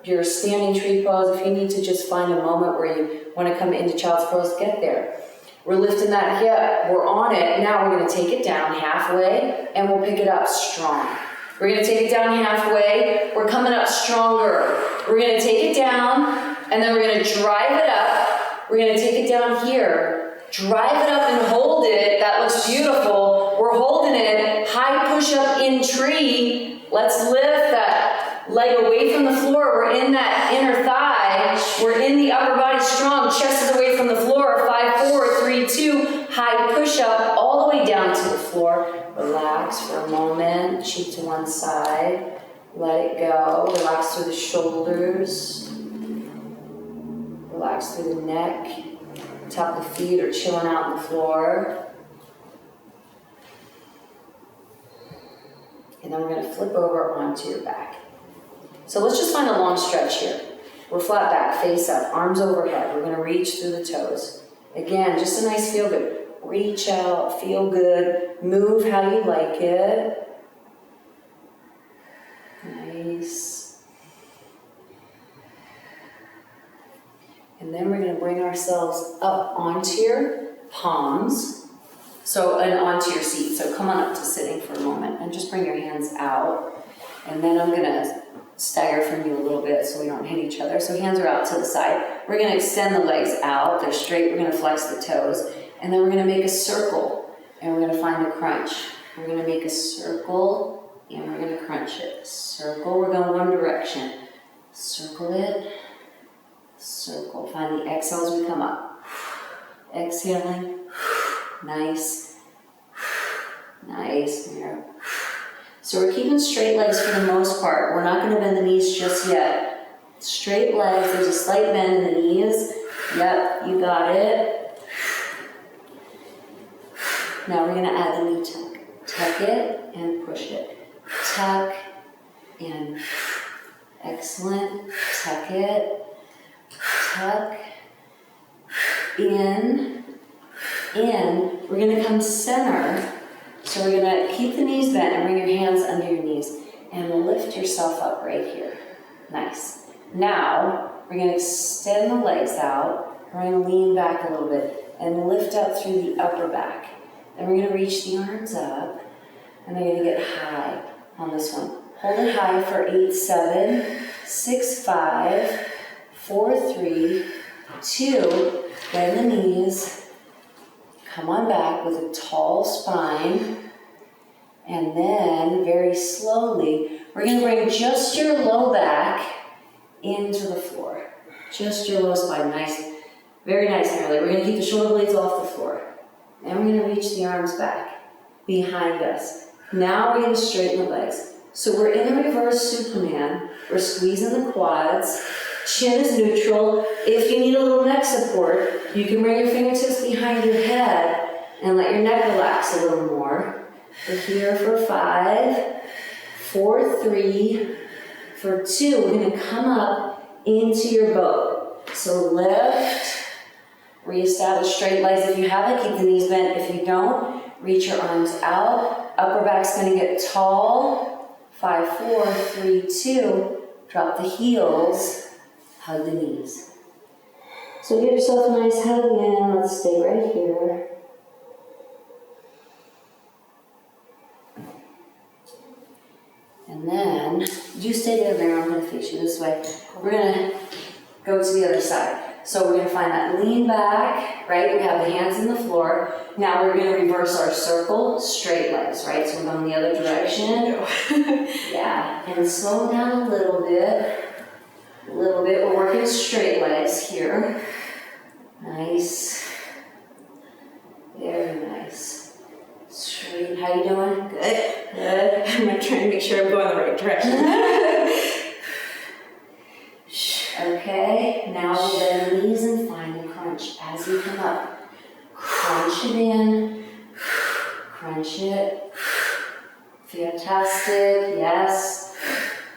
your standing tree pose, if you need to just find a moment where you want to come into child's pose, get there. We're lifting that hip. We're on it. Now we're going to take it down halfway and we'll pick it up strong. We're going to take it down halfway. We're coming up stronger. We're going to take it down, and then we're going to drive it up. We're going to take it down here. Drive it up and hold it. That looks beautiful. We're holding it. High push-up in tree. Let's lift that leg away from the floor. We're in that inner thigh. We're in the upper body strong. Chest is away from the floor. 5, 4, 3, 2. High push-up all the way down to the floor. Relax for a moment, cheek to one side, let it go, relax through the shoulders, relax through the neck, top of the feet are chilling out on the floor. And then we're going to flip over onto your back. So let's just find a long stretch here. We're flat back, face up, arms overhead. We're going to reach through the toes. Again, just a nice feel good. Reach out, feel good, move how you like it. Nice. And then we're going to bring ourselves up onto your palms. And onto your seat. So come on up to sitting for a moment and just bring your hands out. And then I'm going to stagger from you a little bit so we don't hit each other. So hands are out to the side. We're gonna extend the legs out, they're straight, we're gonna flex the toes, and then we're gonna make a circle, and we're gonna find a crunch. We're gonna make a circle, and we're gonna crunch it. Circle, we're going one direction. Circle it, circle. Find the exhale as we come up. Exhaling, nice, nice, Mira. So we're keeping straight legs for the most part. We're not gonna bend the knees just yet. Straight legs, there's a slight bend in the knees. Yep, you got it. Now we're gonna add the knee tuck. Tuck it and push it. Tuck and excellent. Tuck it. Tuck. In. We're gonna come center. So we're gonna keep the knees bent and bring your hands under your knees and lift yourself up right here. Nice. Now, we're gonna extend the legs out. We're gonna lean back a little bit and lift up through the upper back. Then we're gonna reach the arms up and they're gonna get high on this one. Hold it high for 8, 7, 6, 5, 4, 3, 2, bend the knees. Come on back with a tall spine, and then very slowly, we're gonna bring just your low back into the floor. Just your low spine, nice, very nice, Mary. We're gonna keep the shoulder blades off the floor. And we're gonna reach the arms back behind us. Now we're gonna straighten the legs. So we're in a reverse Superman. We're squeezing the quads. Chin is neutral. If you need a little neck support, you can bring your fingertips behind your head and let your neck relax a little more. We're here for 5, 4, 3, for 2. We're gonna come up into your boat. So lift, reestablish straight legs. If you have it, keep the knees bent. If you don't, reach your arms out. Upper back's gonna get tall. 5, 4, 3, 2. Drop the heels. Hug the knees. So give yourself a nice hug in. Let's stay right here. And then, you stay there, I'm gonna face you this way. We're gonna go to the other side. So we're gonna find that lean back, right? We have the hands in the floor. Now we're gonna reverse our circle, straight legs, right? So we're going the other direction. Yeah, and slow down a little bit. We're working straight legs here. Nice. Very nice. Straight, how you doing? Good. Good. I'm trying to make sure I'm going the right direction. Okay, now we'll bend the knees and find the crunch as you come up. Crunch it in. Crunch it. Fantastic, yes.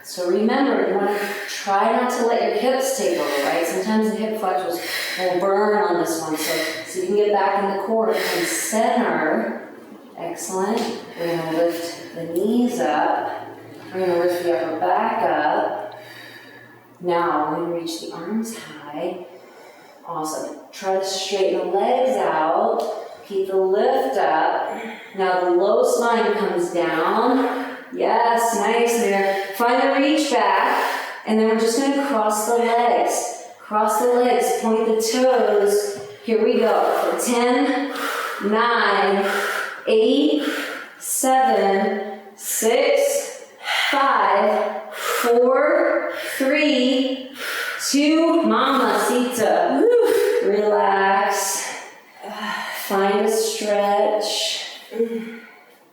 So remember, you want to try not to let your hips take over, right? Sometimes the hip flexors will burn on this one, so you can get back in the core and center. Excellent. We're going to lift the knees up. We're going to lift the upper back up. Now we're going to reach the arms high. Awesome. Try to straighten the legs out. Keep the lift up. Now the low spine comes down. Yes, nice there. Find the reach back, and then we're just going to cross the legs. Cross the legs, point the toes. Here we go. For 10, 9, 8, 7, 6, 5, 4, 3, 2, Mamacita. Relax. Find a stretch.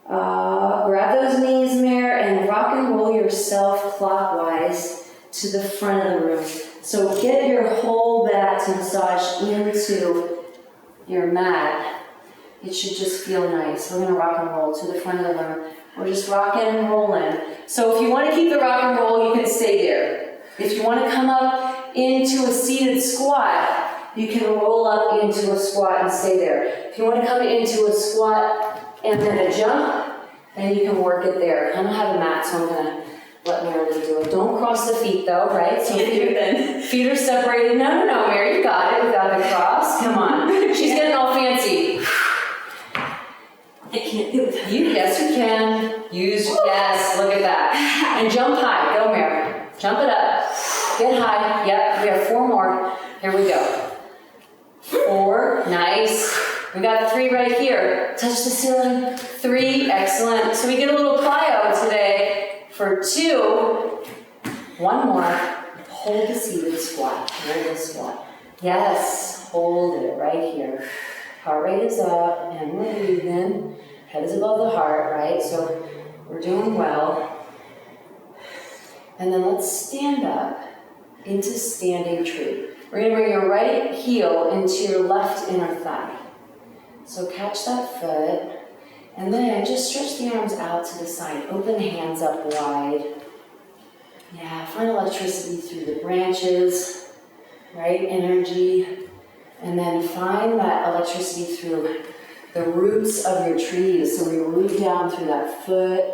Grab those knees, Mare, and rock and roll yourself clockwise to the front of the room. So get your whole back to massage into your mat. It should just feel nice. We're gonna rock and roll to the front of the room. We're just rocking and rolling. So if you want to keep the rock and roll, you can stay there. If you want to come up into a seated squat, you can roll up into a squat and stay there. If you want to come into a squat and then a jump, then you can work it there. I don't have a mat, so I'm gonna let Marilyn do it. Don't cross the feet though, right? So feet are separated. No, Mary, you got it without the cross. Come on. She's getting all fancy. I can't do it. Yes, you can. Yes, look at that. And jump high. Go, Mary. Jump it up. Get high. Yep, we have 4 more. Here we go. 4, nice. We got 3 right here. Touch the ceiling. 3, excellent. So we get a little plyo today for 2. 1 more. Hold the seated squat. Hold the squat. Yes, hold it right here. Heart rate is up and we're breathing. Head is above the heart, right? So we're doing well. And then let's stand up into standing tree. We're going to bring your right heel into your left inner thigh. So catch that foot. And then just stretch the arms out to the side. Open the hands up wide. Yeah, find electricity through the branches, right? Energy. And then find that electricity through the roots of your trees. So we root down through that foot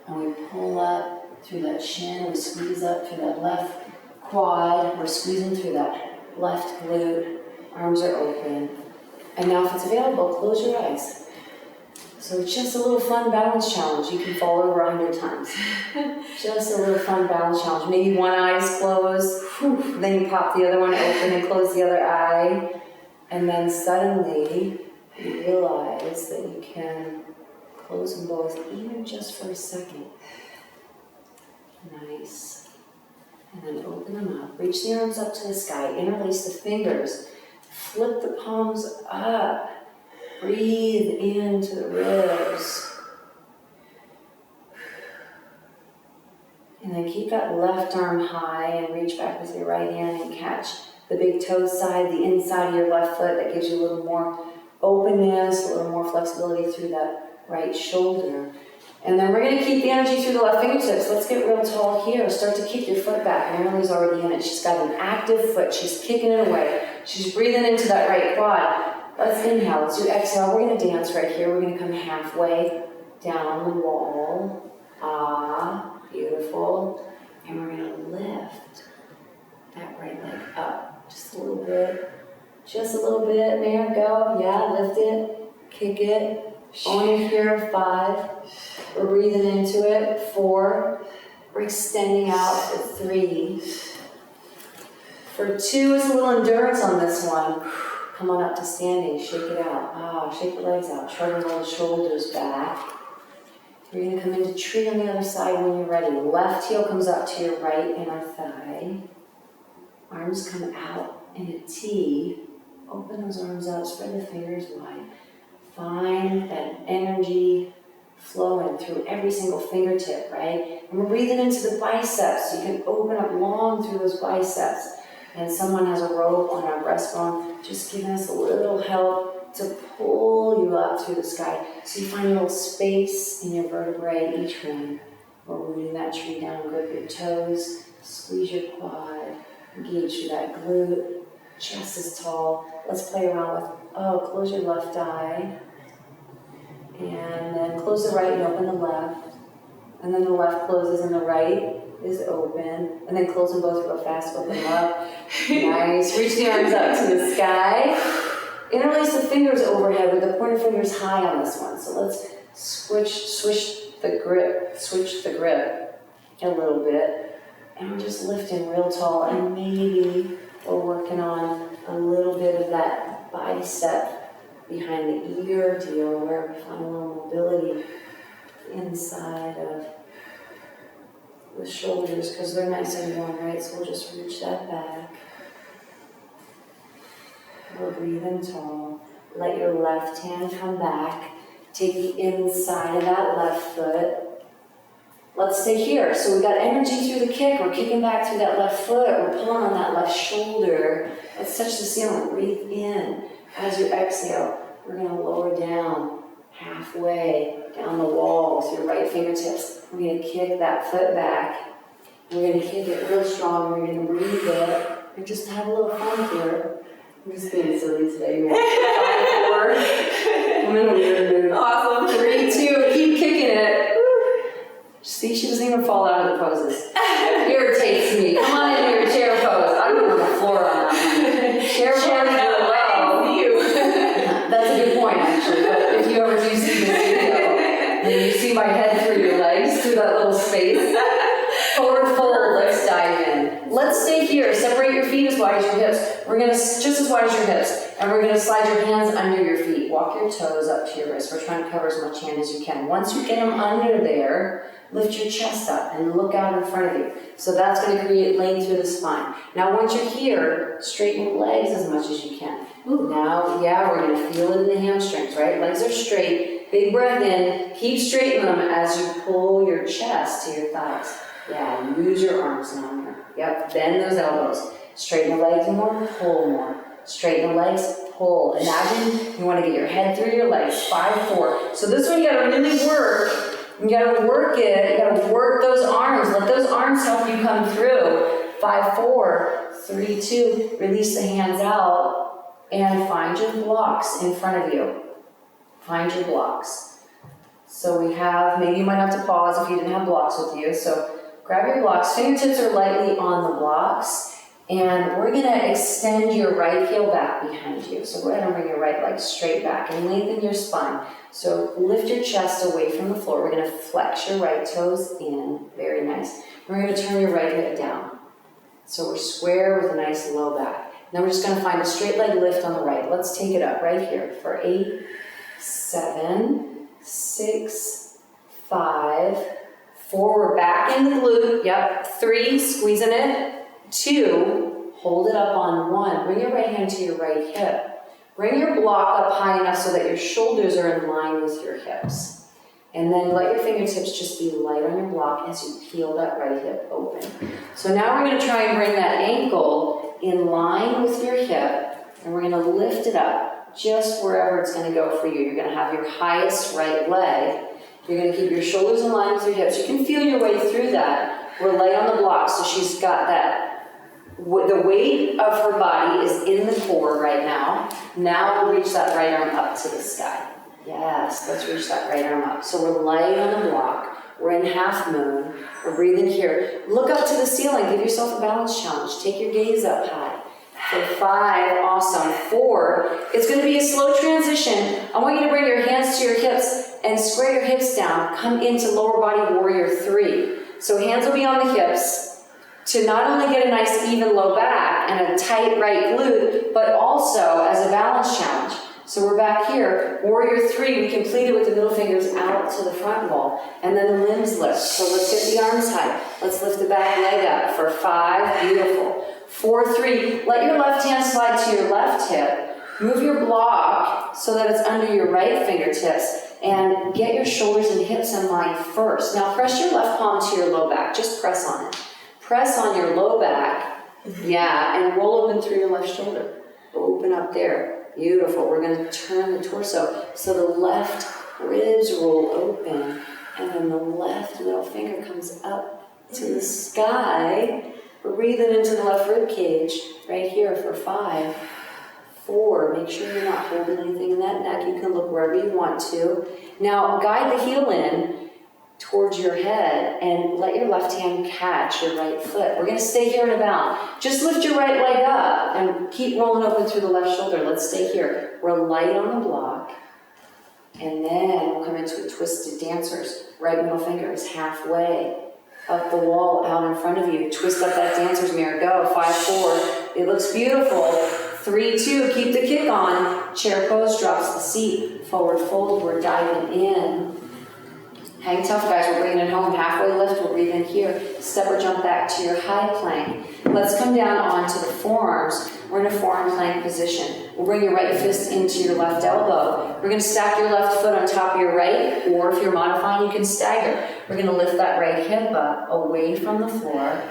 and we pull up through that shin. We squeeze up through that left quad. We're squeezing through that left glute. Arms are open. And now if it's available, close your eyes. So it's just a little fun balance challenge. You can fall over 100 times. Just a little fun balance challenge. Maybe one eye's closed, then you pop the other one open and close the other eye. And then suddenly you realize that you can close them both, even just for a second. Nice. And then open them up. Reach the arms up to the sky. Interlace the fingers. Flip the palms up. Breathe into the ribs. And then keep that left arm high and reach back with your right hand and catch the big toe side, the inside of your left foot. That gives you a little more openness, a little more flexibility through that right shoulder. And then we're going to keep the energy through the left fingertips. Let's get real tall here. Start to kick your foot back. Marily's already in it. She's got an active foot. She's kicking it away. She's breathing into that right quad. Let's inhale. Let's do exhale. We're going to dance right here. We're going to come halfway down the wall. Ah, beautiful. And we're going to lift that right leg up. Just a little bit. Just a little bit. There, go. Yeah, lift it. Kick it. On it here, 5. We're breathing into it, 4. We're extending out for 3. For 2, it's a little endurance on this one. Come on up to standing, shake it out. Ah, shake the legs out, shrug and roll the shoulders back. You're going to come into tree on the other side when you're ready. Left heel comes up to your right inner thigh. Arms come out in a T. Open those arms out, spread the fingers wide. Find that energy flowing through every single fingertip, right? And we're breathing into the biceps. You can open up long through those biceps. And someone has a rope on our breastbone, just giving us a little help to pull you up through the sky. So you find a little space in your vertebrae, each one. We're rooting that tree down, grip your toes, squeeze your quad, engage through that glute, chest is tall. Let's play around with, close your left eye. And then close the right and open the left. And then the left closes and the right is open. And then close them both real fast, open them up. Nice. Reach the arms up to the sky. Interlace the fingers overhead with the pointer fingers high on this one. So let's switch the grip a little bit. And we're just lifting real tall. And maybe we're working on a little bit of that bicep behind the ear deal where we find a little mobility inside of the shoulders because they're nice and warm, right? So we'll just reach that back. We're breathing tall. Let your left hand come back. Take the inside of that left foot. Let's stay here. So we got energy through the kick. We're kicking back through that left foot. We're pulling on that left shoulder. Let's touch the ceiling. Breathe in. As you exhale, we're going to lower down halfway down the wall with your right fingertips. We're going to kick that foot back. We're going to kick it real strong. We're going to breathe it. And just have a little fun here. I'm just being silly today, man. 5, 4. I'm in a weird mood. Awesome. 3, 2. Keep kicking it. See, she doesn't even fall out of the poses. Irritates me. Come on into your chair pose. I'm going on the floor on that one. Chair pose is low. That's a good point, actually. But if you ever do see this video, and you see my head through your legs, through that little space, Forward fold, let's dive in. Let's stay here. Separate your feet as wide as your hips. We're gonna, just as wide as your hips. And we're gonna slide your hands under your feet. Walk your toes up to your wrist. We're trying to cover as much hand as you can. Once you get them under there, lift your chest up and look out in front of you. So that's gonna create length through the spine. Now once you're here, straighten your legs as much as you can. Now, yeah, we're gonna feel it in the hamstrings, right? Legs are straight. Big breath in. Keep straightening them as you pull your chest to your thighs. Yeah, use your arms down here. Yep, bend those elbows. Straighten the legs more, pull more. Straighten the legs, pull. Imagine you want to get your head through your legs. 5, 4. So this one you gotta really work. You gotta work it. You gotta work those arms. Let those arms help you come through. 5, 4, 3, 2. Release the hands out and find your blocks in front of you. Find your blocks. So we have, maybe you might have to pause if you didn't have blocks with you. So grab your blocks. Fingertips are lightly on the blocks. And we're gonna extend your right heel back behind you. So go ahead and bring your right leg straight back and lengthen your spine. So lift your chest away from the floor. We're gonna flex your right toes in, very nice. We're gonna turn your right hip down. So we're square with a nice low back. Now we're just gonna find a straight leg lift on the right. Let's take it up right here for 8, 7, 6, 5, 4, we're back in the glute, yep, 3, squeezing it. 2, hold it up on 1. Bring your right hand to your right hip. Bring your block up high enough so that your shoulders are in line with your hips. And then let your fingertips just be light on your block as you peel that right hip open. So now we're going to try and bring that ankle in line with your hip, and we're going to lift it up just wherever it's going to go for you. You're going to have your highest right leg. You're going to keep your shoulders in line with your hips. You can feel your way through that. We're light on the block, so she's got that. The weight of her body is in the core right now. Now we'll reach that right arm up to the sky. Yes, let's reach that right arm up. So we're light on the block. We're in half moon. We're breathing here. Look up to the ceiling. Give yourself a balance challenge. Take your gaze up high. For 5, awesome. 4, it's going to be a slow transition. I want you to bring your hands to your hips and square your hips down. Come into lower body warrior 3. So hands will be on the hips to not only get a nice even low back and a tight right glute, but also as a balance challenge. So we're back here, warrior 3, we completed with the middle fingers out to the front wall, and then the limbs lift. So let's get the arms high. Let's lift the back leg up for 5, beautiful. 4, 3, let your left hand slide to your left hip. Move your block so that it's under your right fingertips, and get your shoulders and hips in line first. Now press your left palm to your low back, just press on it. Press on your low back, yeah, and roll open through your left shoulder. Open up there, beautiful. We're gonna turn the torso so the left ribs roll open, and then the left middle finger comes up to the sky. We're breathing into the left rib cage right here for 5, 4. Make sure you're not holding anything in that neck. You can look wherever you want to. Now guide the heel in towards your head and let your left hand catch your right foot. We're going to stay here in a bound. Just lift your right leg up and keep rolling open through the left shoulder. Let's stay here. We're light on the block. And then we'll come into a twisted dancers. Right middle finger is halfway up the wall out in front of you. Twist up that dancer's mirror. Go. 5, 4. It looks beautiful. 3, 2. Keep the kick on. Chair pose drops the seat. Forward fold. We're diving in. Hang tough, guys. We're bringing it home. Halfway lift. We'll breathe in here. Step or jump back to your high plank. Let's come down onto the forearms. We're in a forearm plank position. We'll bring your right fist into your left elbow. We're going to stack your left foot on top of your right, or if you're modifying, you can stagger. We're going to lift that right hip up away from the floor.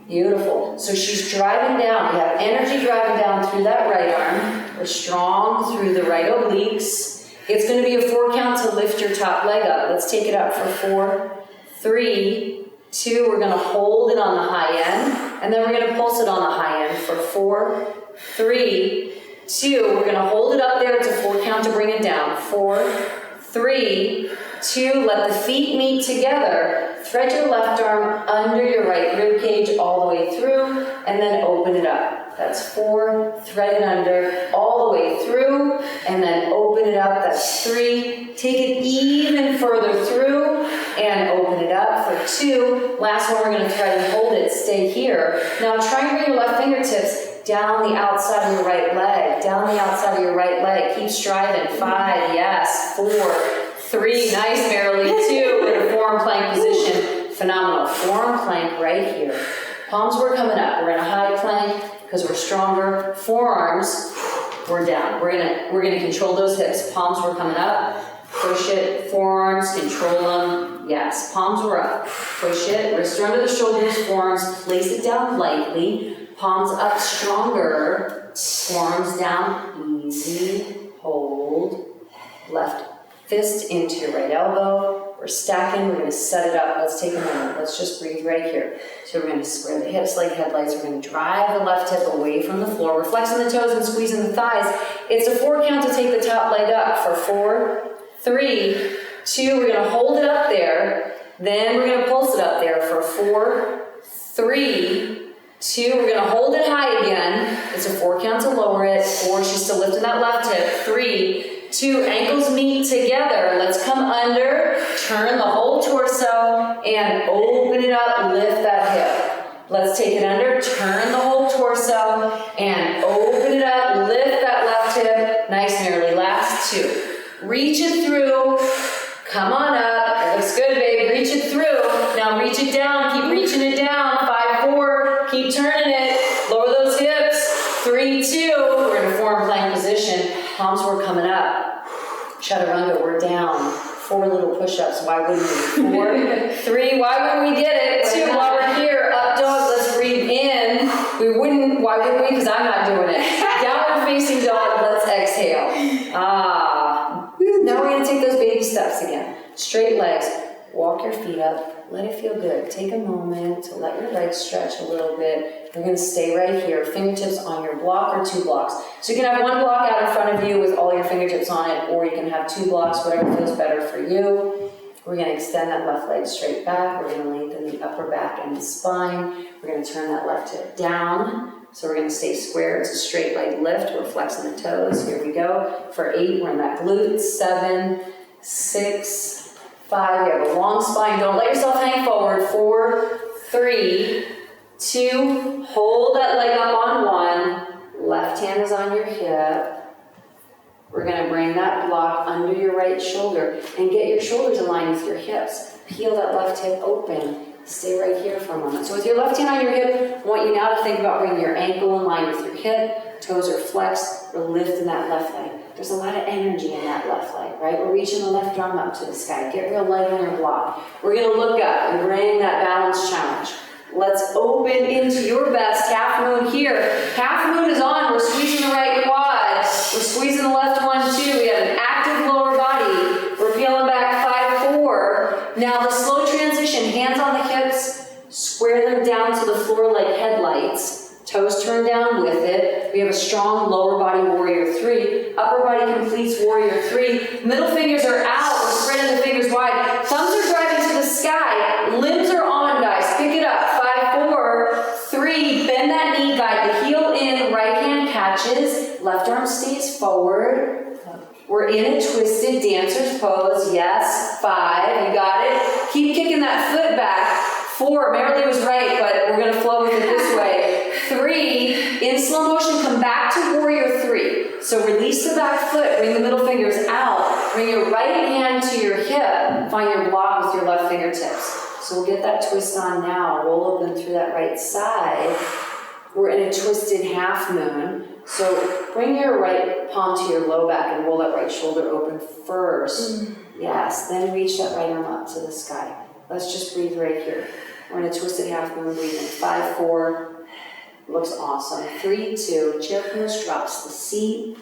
Beautiful. So she's driving down. We have energy driving down through that right arm. We're strong through the right obliques. It's going to be a 4 count to lift your top leg up. Let's take it up for 4, 3, 2. We're going to hold it on the high end, and then we're going to pulse it on the high end for 4, 3, 2. We're going to hold it up there. It's a 4 count to bring it down. 4, 3, 2. Let the feet meet together. Thread your left arm under your right rib cage all the way through, and then open it up. That's 4, thread it under all the way through, and then open it up. That's 3. Take it even further through, and open it up for 2. Last one, we're gonna try and hold it, stay here. Now try and bring your left fingertips down the outside of your right leg, down the outside of your right leg. Keep striving. 5, yes. 4, 3, nice, Marilee. 2, we're in a forearm plank position. Phenomenal. Forearm plank right here. Palms were coming up. We're in a high plank because we're stronger. Forearms, we're down. We're gonna control those hips. Palms were coming up. Push it. Forearms, control them. Yes. Palms were up. Push it. Wrists are under the shoulders. Forearms, place it down lightly. Palms up stronger. Forearms down. Easy. Hold. Left fist into your right elbow. We're stacking. We're going to set it up. Let's take a moment. Let's just breathe right here. So we're going to square the hips like headlights. We're going to drive the left hip away from the floor. We're flexing the toes and squeezing the thighs. It's a 4 count to take the top leg up for 4, 3, 2. We're going to hold it up there. Then we're going to pulse it up there for 4, 3, 2, we're going to hold it high again. It's a 4 count to lower it. 4, she's still lifting that left hip. 3, 2, ankles meet together. Let's come under, turn the whole torso, and open it up, lift that hip. Let's take it under, turn the whole torso, and open it up, lift that left hip. Nice, Marilee. Last 2. Reach it through. Come on up. It looks good, babe. Reach it through. Now reach it down. Keep reaching it down. 5, 4. Keep turning it. Lower those hips. 3, 2. We're in a forearm plank position. Palms were coming up. Chaturanga, we're down. 4 little push-ups. Why wouldn't we? 4, 3. Why wouldn't we get it? 2. While we're here, up dog. Let's breathe in. We wouldn't. Why wouldn't we? Because I'm not doing it. Downward facing dog. Let's exhale. Now we're going to take those baby steps again. Straight legs. Walk your feet up. Let it feel good. Take a moment to let your legs stretch a little bit. You're going to stay right here. Fingertips on your block or 2 blocks. So you can have 1 block out in front of you with all your fingertips on it, or you can have 2 blocks, whatever feels better for you. We're going to extend that left leg straight back. We're going to lengthen the upper back and the spine. We're going to turn that left hip down. So we're going to stay square. It's a straight leg lift. We're flexing the toes. Here we go. For 8, we're in that glute. 7, 6, 5. You have a long spine. Don't let yourself hang forward. 4, 3, 2. Hold that leg up on 1. Left hand is on your hip. We're going to bring that block under your right shoulder and get your shoulders in line with your hips. Peel that left hip open. Stay right here for a moment. So with your left hand on your hip, I want you now to think about bringing your ankle in line with your hip. Toes are flexed. We're lifting that left leg. There's a lot of energy in that left leg, right? We're reaching the left arm up to the sky. Get real light on your block. We're going to look up and bring that balance challenge. Let's open into your best half moon here. Half moon is on. We're squeezing the right quad. We're squeezing the left one too. We have an active lower body. We're peeling back 5, 4. Now the slow transition, hands on the hips, square them down to the floor like headlights. Toes turn down with it. We have a strong lower body warrior 3. Upper body completes warrior 3. Middle fingers are out. We're spreading the fingers wide. Thumbs are driving to the sky. Limbs are on, guys. Pick it up. 5, 4, 3. Bend that knee, guide the heel in. Right hand catches. Left arm stays forward. We're in a twisted dancer's pose. Yes. 5. You got it. Keep kicking that foot back. 4. Marilee was right, but we're going to flow with it this way. 3. In slow motion, come back to warrior 3. So release the back foot. Bring the middle fingers out. Bring your right hand to your hip. Find your block with your left fingertips. So we'll get that twist on now. Roll open through that right side. We're in a twisted half moon. So bring your right palm to your low back and roll that right shoulder open first. Yes, then reach that right arm up to the sky. Let's just breathe right here. We're in a twisted half moon, breathing. 5, 4. Looks awesome. 3, 2. Chair pose drops the seat.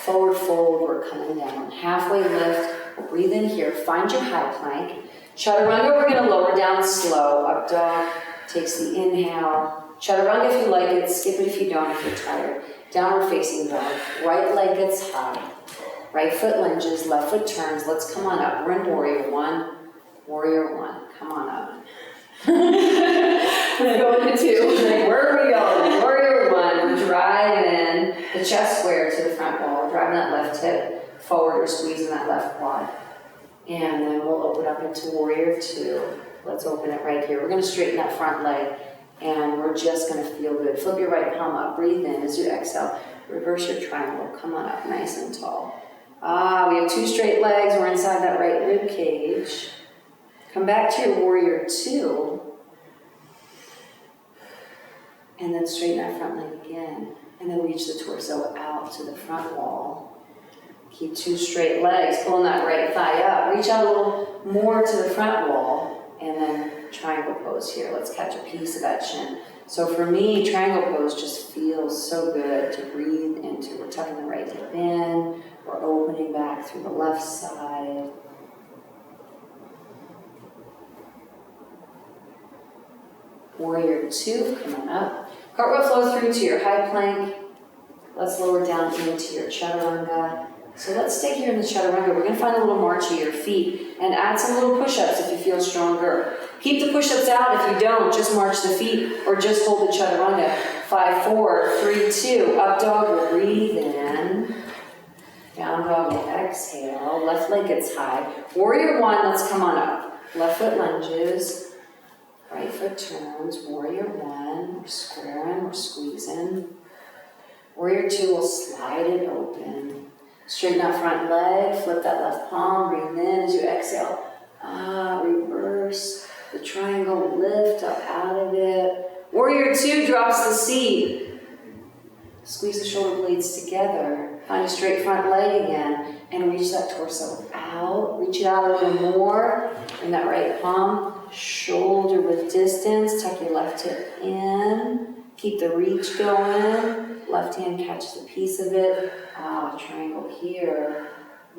Forward fold. We're coming down. Halfway lift. Breathe in here. Find your high plank. Chaturanga, we're going to lower down slow. Up dog takes the inhale. Chaturanga if you like it. Skip it if you don't, if you're tired. Downward facing dog. Right leg gets high. Right foot lunges. Left foot turns. Let's come on up. We're in warrior 1. Warrior 1. Come on up. We're going to 2. Where are we going? Warrior 1. We're driving the chest square to the front wall. We're driving that left hip forward. We're squeezing that left quad. And then we'll open up into warrior two. Let's open it right here. We're gonna straighten that front leg and we're just gonna feel good. Flip your right palm up, breathe in as you exhale. Reverse your triangle, come on up, nice and tall. We have two straight legs, we're inside that right rib cage. Come back to your warrior two. And then straighten that front leg again. And then reach the torso out to the front wall. Keep two straight legs, pulling that right thigh up. Reach out a little more to the front wall. And then triangle pose here. Let's catch a piece of that shin. So for me, triangle pose just feels so good to breathe into. We're tucking the right hip in. We're opening back through the left side. Warrior two, come on up. Cartwheel flow through to your high plank. Let's lower down into your chaturanga. So let's stay here in the chaturanga. We're gonna find a little march of your feet and add some little push-ups if you feel stronger. Keep the push-ups out. If you don't, just march the feet or just hold the chaturanga. 5, 4, 3, 2. Up dog, we'll breathe in. Down dog, we'll exhale. Left leg gets high. Warrior one, let's come on up. Left foot lunges. Right foot turns, warrior one, we're squaring, we're squeezing. Warrior two, we'll slide it open. Straighten that front leg, flip that left palm, breathe in as you exhale. Reverse the triangle, lift up out of it. Warrior two drops the seat. Squeeze the shoulder blades together. Find a straight front leg again and reach that torso out. Reach it out a little more. Bring that right palm. Shoulder with distance, tuck your left hip in, keep the reach going, left hand catches a piece of it, triangle here,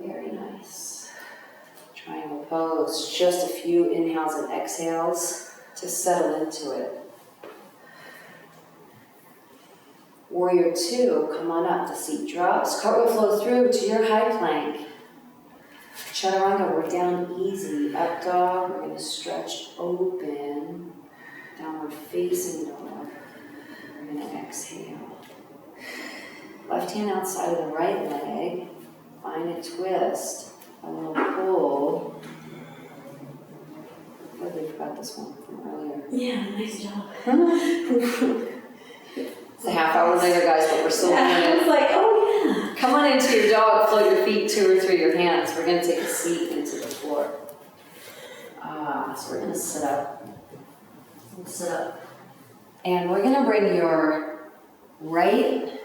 very nice. Triangle pose, just a few inhales and exhales to settle into it. Warrior two, come on up, the seat drops, cartwheel flow through to your high plank. Chaturanga, we're down easy. Up dog, we're going to stretch open. Downward facing dog. We're going to exhale. Left hand outside of the right leg. Find a twist. A little pull. I totally forgot this one from earlier. Yeah, nice job. It's a half hour later, guys, but we're still doing I it. was like, oh yeah. Come on into your dog, float your feet to or through your hands. We're going to take a seat into the floor. So we're going to sit up. We'll sit up. And we're going to bring your right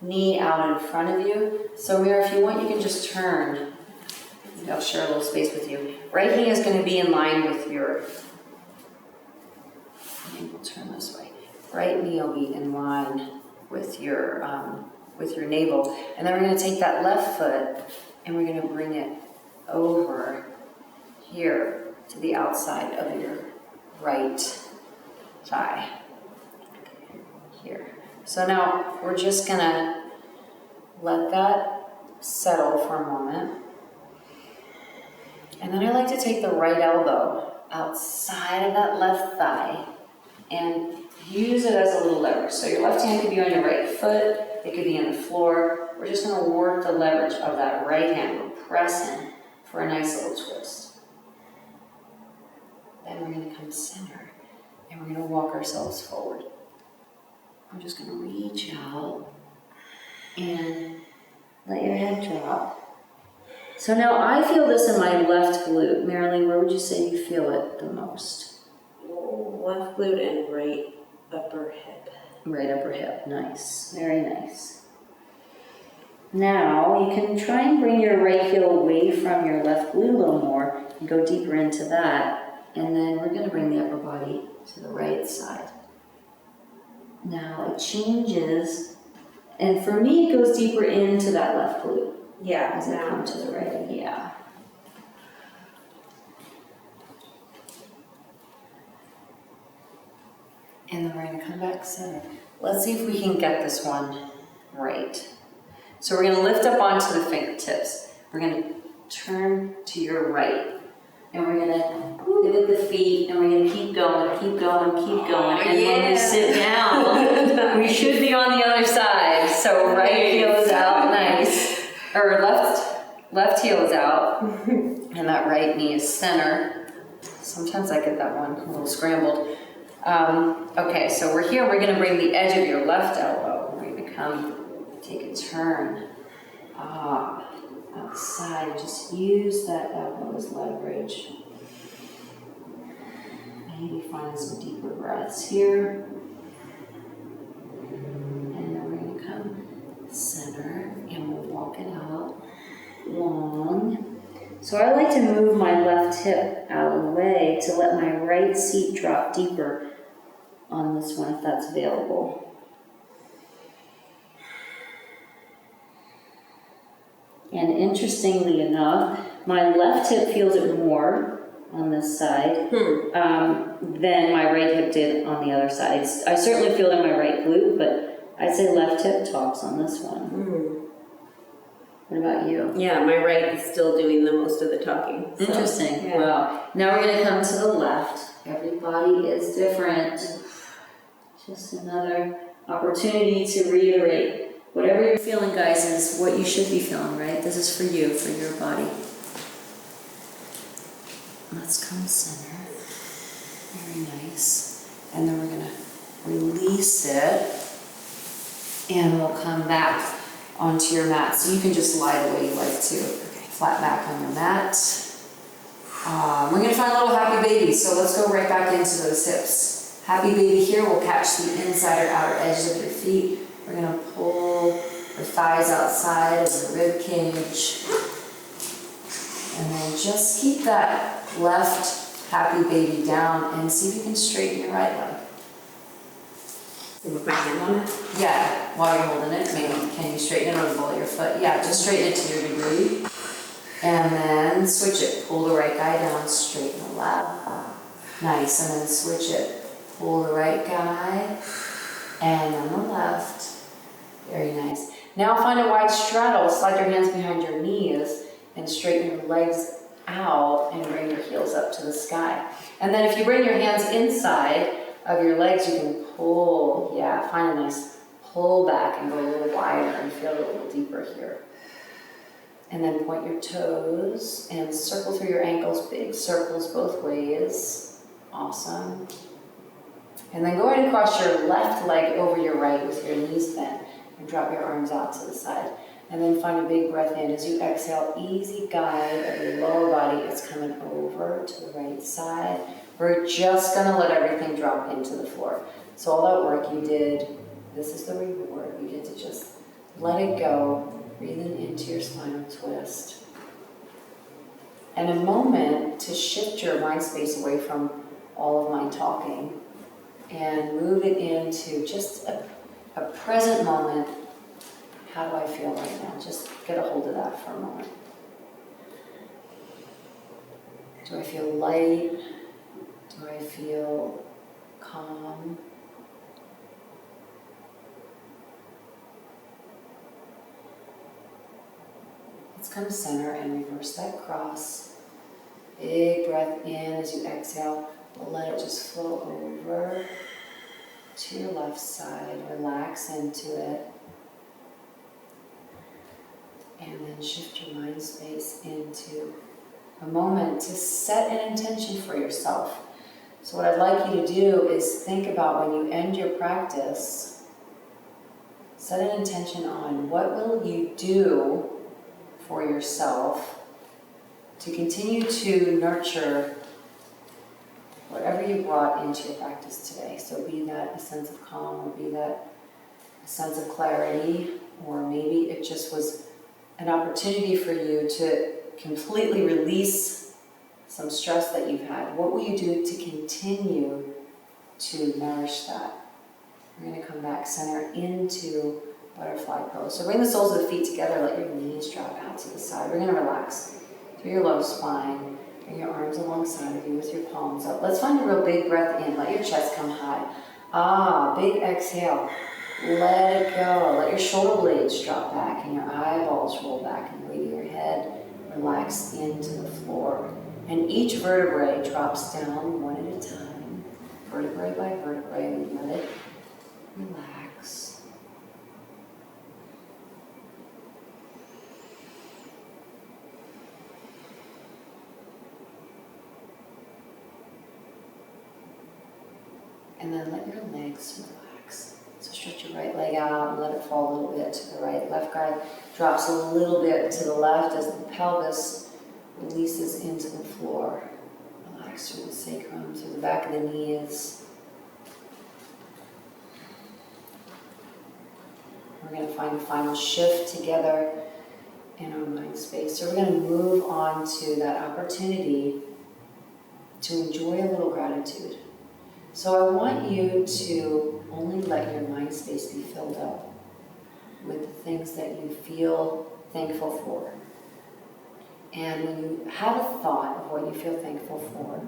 knee out in front of you. So Mira, if you want, you can just turn. I'll share a little space with you. Right knee is going to be in line with your, we'll turn this way. Right knee will be in line with your navel. And then we're going to take that left foot and we're going to bring it over here to the outside of your right thigh. Here. So now we're just going to let that settle for a moment. And then I like to take the right elbow outside of that left thigh and use it as a little leverage. So your left hand could be on your right foot, it could be on the floor. We're just going to work the leverage of that right hand. We're pressing for a nice little twist. Then we're going to come center and we're going to walk ourselves forward. I'm just going to reach out and let your head drop. So now I feel this in my left glute. Marilyn, where would you say you feel it the most? Left glute and right upper hip. Right upper hip, nice, very nice. Now you can try and bring your right heel away from your left glute a little more and go deeper into that. And then we're going to bring the upper body to the right side. Now it changes, and for me it goes deeper into that left glute. Yeah, As I come to the right, yeah. And then we're going to come back center. Let's see if we can get this one right. So we're going to lift up onto the fingertips. We're going to turn to your right. And we're going to pivot the feet, and we're going to keep going, keep going, keep going. And when we sit down, we should be on the other side. So right heel is out, nice. Or left heel is out. And that right knee is center. Sometimes I get that one a little scrambled. Okay, so we're here. We're going to bring the edge of your left elbow. We're going to come, take a turn. Outside. Just use that elbow as leverage. Maybe find some deeper breaths here. And then we're going to come center and we'll walk it out long. So I like to move my left hip out of the way to let my right seat drop deeper on this one if that's available. And interestingly enough, my left hip feels it more on this side than my right hip did on the other side. I certainly feel it in my right glute, but I'd say left hip talks on this one. What about you? Yeah, my right is still doing the most of the talking. So, Interesting. yeah. Wow. Now we're going to come to the left. Everybody is different. Just another opportunity to reiterate. Whatever you're feeling, guys, is what you should be feeling, right? This is for you, for your body. Let's come center. Very nice. And then we're going to release it. And we'll come back onto your mat. So you can just lie the way you like to. Flat back on your mat. We're going to find a little happy baby. So let's go right back into those hips. Happy baby here. We'll catch the inside or outer edges of your feet. We're going to pull the thighs outside of the rib cage. And then just keep that left happy baby down and see if you can straighten your right leg. With my hand on it? Yeah, while you're holding it, maybe can you straighten it or roll your foot? Yeah, just straighten it to your degree. And then switch it. Pull the right guy down, straighten the left. Nice, and then switch it. Pull the right guy, and then the left. Very nice. Now find a wide straddle. Slide your hands behind your knees and straighten your legs out and bring your heels up to the sky. And then if you bring your hands inside of your legs, you can pull. Yeah, find a nice pull back and go a little wider and feel a little deeper here. And then point your toes and circle through your ankles, big circles both ways. Awesome. And then go ahead and cross your left leg over your right with your knees bent. And drop your arms out to the side. And then find a big breath in. As you exhale, easy guide of your lower body is coming over to the right side. We're just going to let everything drop into the floor. So all that work you did, this is the reward. You get to just let it go, breathing into your spinal twist. And a moment to shift your mind space away from all of my talking and move it into just a present moment. How do I feel right now? Just get a hold of that for a moment. Do I feel light? Do I feel calm? Let's come center and reverse that cross. Big breath in as you exhale. Let it just flow over to your left side. Relax into it. And then shift your mind space into a moment to set an intention for yourself. So what I'd like you to do is think about when you end your practice, set an intention on what will you do for yourself to continue to nurture whatever you brought into your practice today. So be that a sense of calm, or be that a sense of clarity, or maybe it just was an opportunity for you to completely release some stress that you've had. What will you do to continue to nourish that? We're going to come back center into butterfly pose. So bring the soles of the feet together, let your knees drop out to the side. We're going to relax through your low spine. Bring your arms alongside of you with your palms up. Let's find a real big breath in. Let your chest come high. Big exhale. Let it go. Let your shoulder blades drop back and your eyeballs roll back, and the weight of your head relax into the floor. And each vertebrae drops down one at a time, vertebrae by vertebrae. We let it relax. And then let your legs relax. So stretch your right leg out and let it fall a little bit to the right. Left guy drops a little bit to the left as the pelvis releases into the floor. Relax through the sacrum, through the back of the knees. We're going to find a final shift together in our mind space. So we're going to move on to that opportunity to enjoy a little gratitude. So I want you to only let your mind space be filled up with the things that you feel thankful for. And when you have a thought of what you feel thankful for,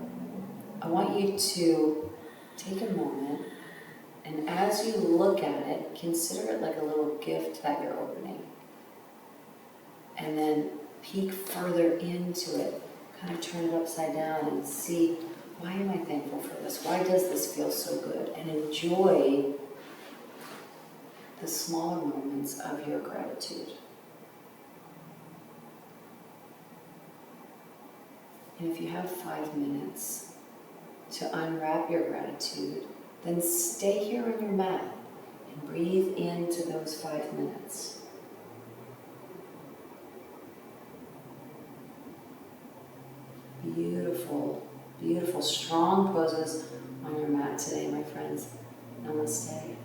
I want you to take a moment, and as you look at it, consider it like a little gift that you're opening. And then peek further into it, kind of turn it upside down and see, why am I thankful for this? Why does this feel so good? And enjoy the smaller moments of your gratitude. And if you have 5 minutes to unwrap your gratitude, then stay here on your mat and breathe into those 5 minutes. Beautiful, beautiful, strong poses on your mat today, my friends. Namaste.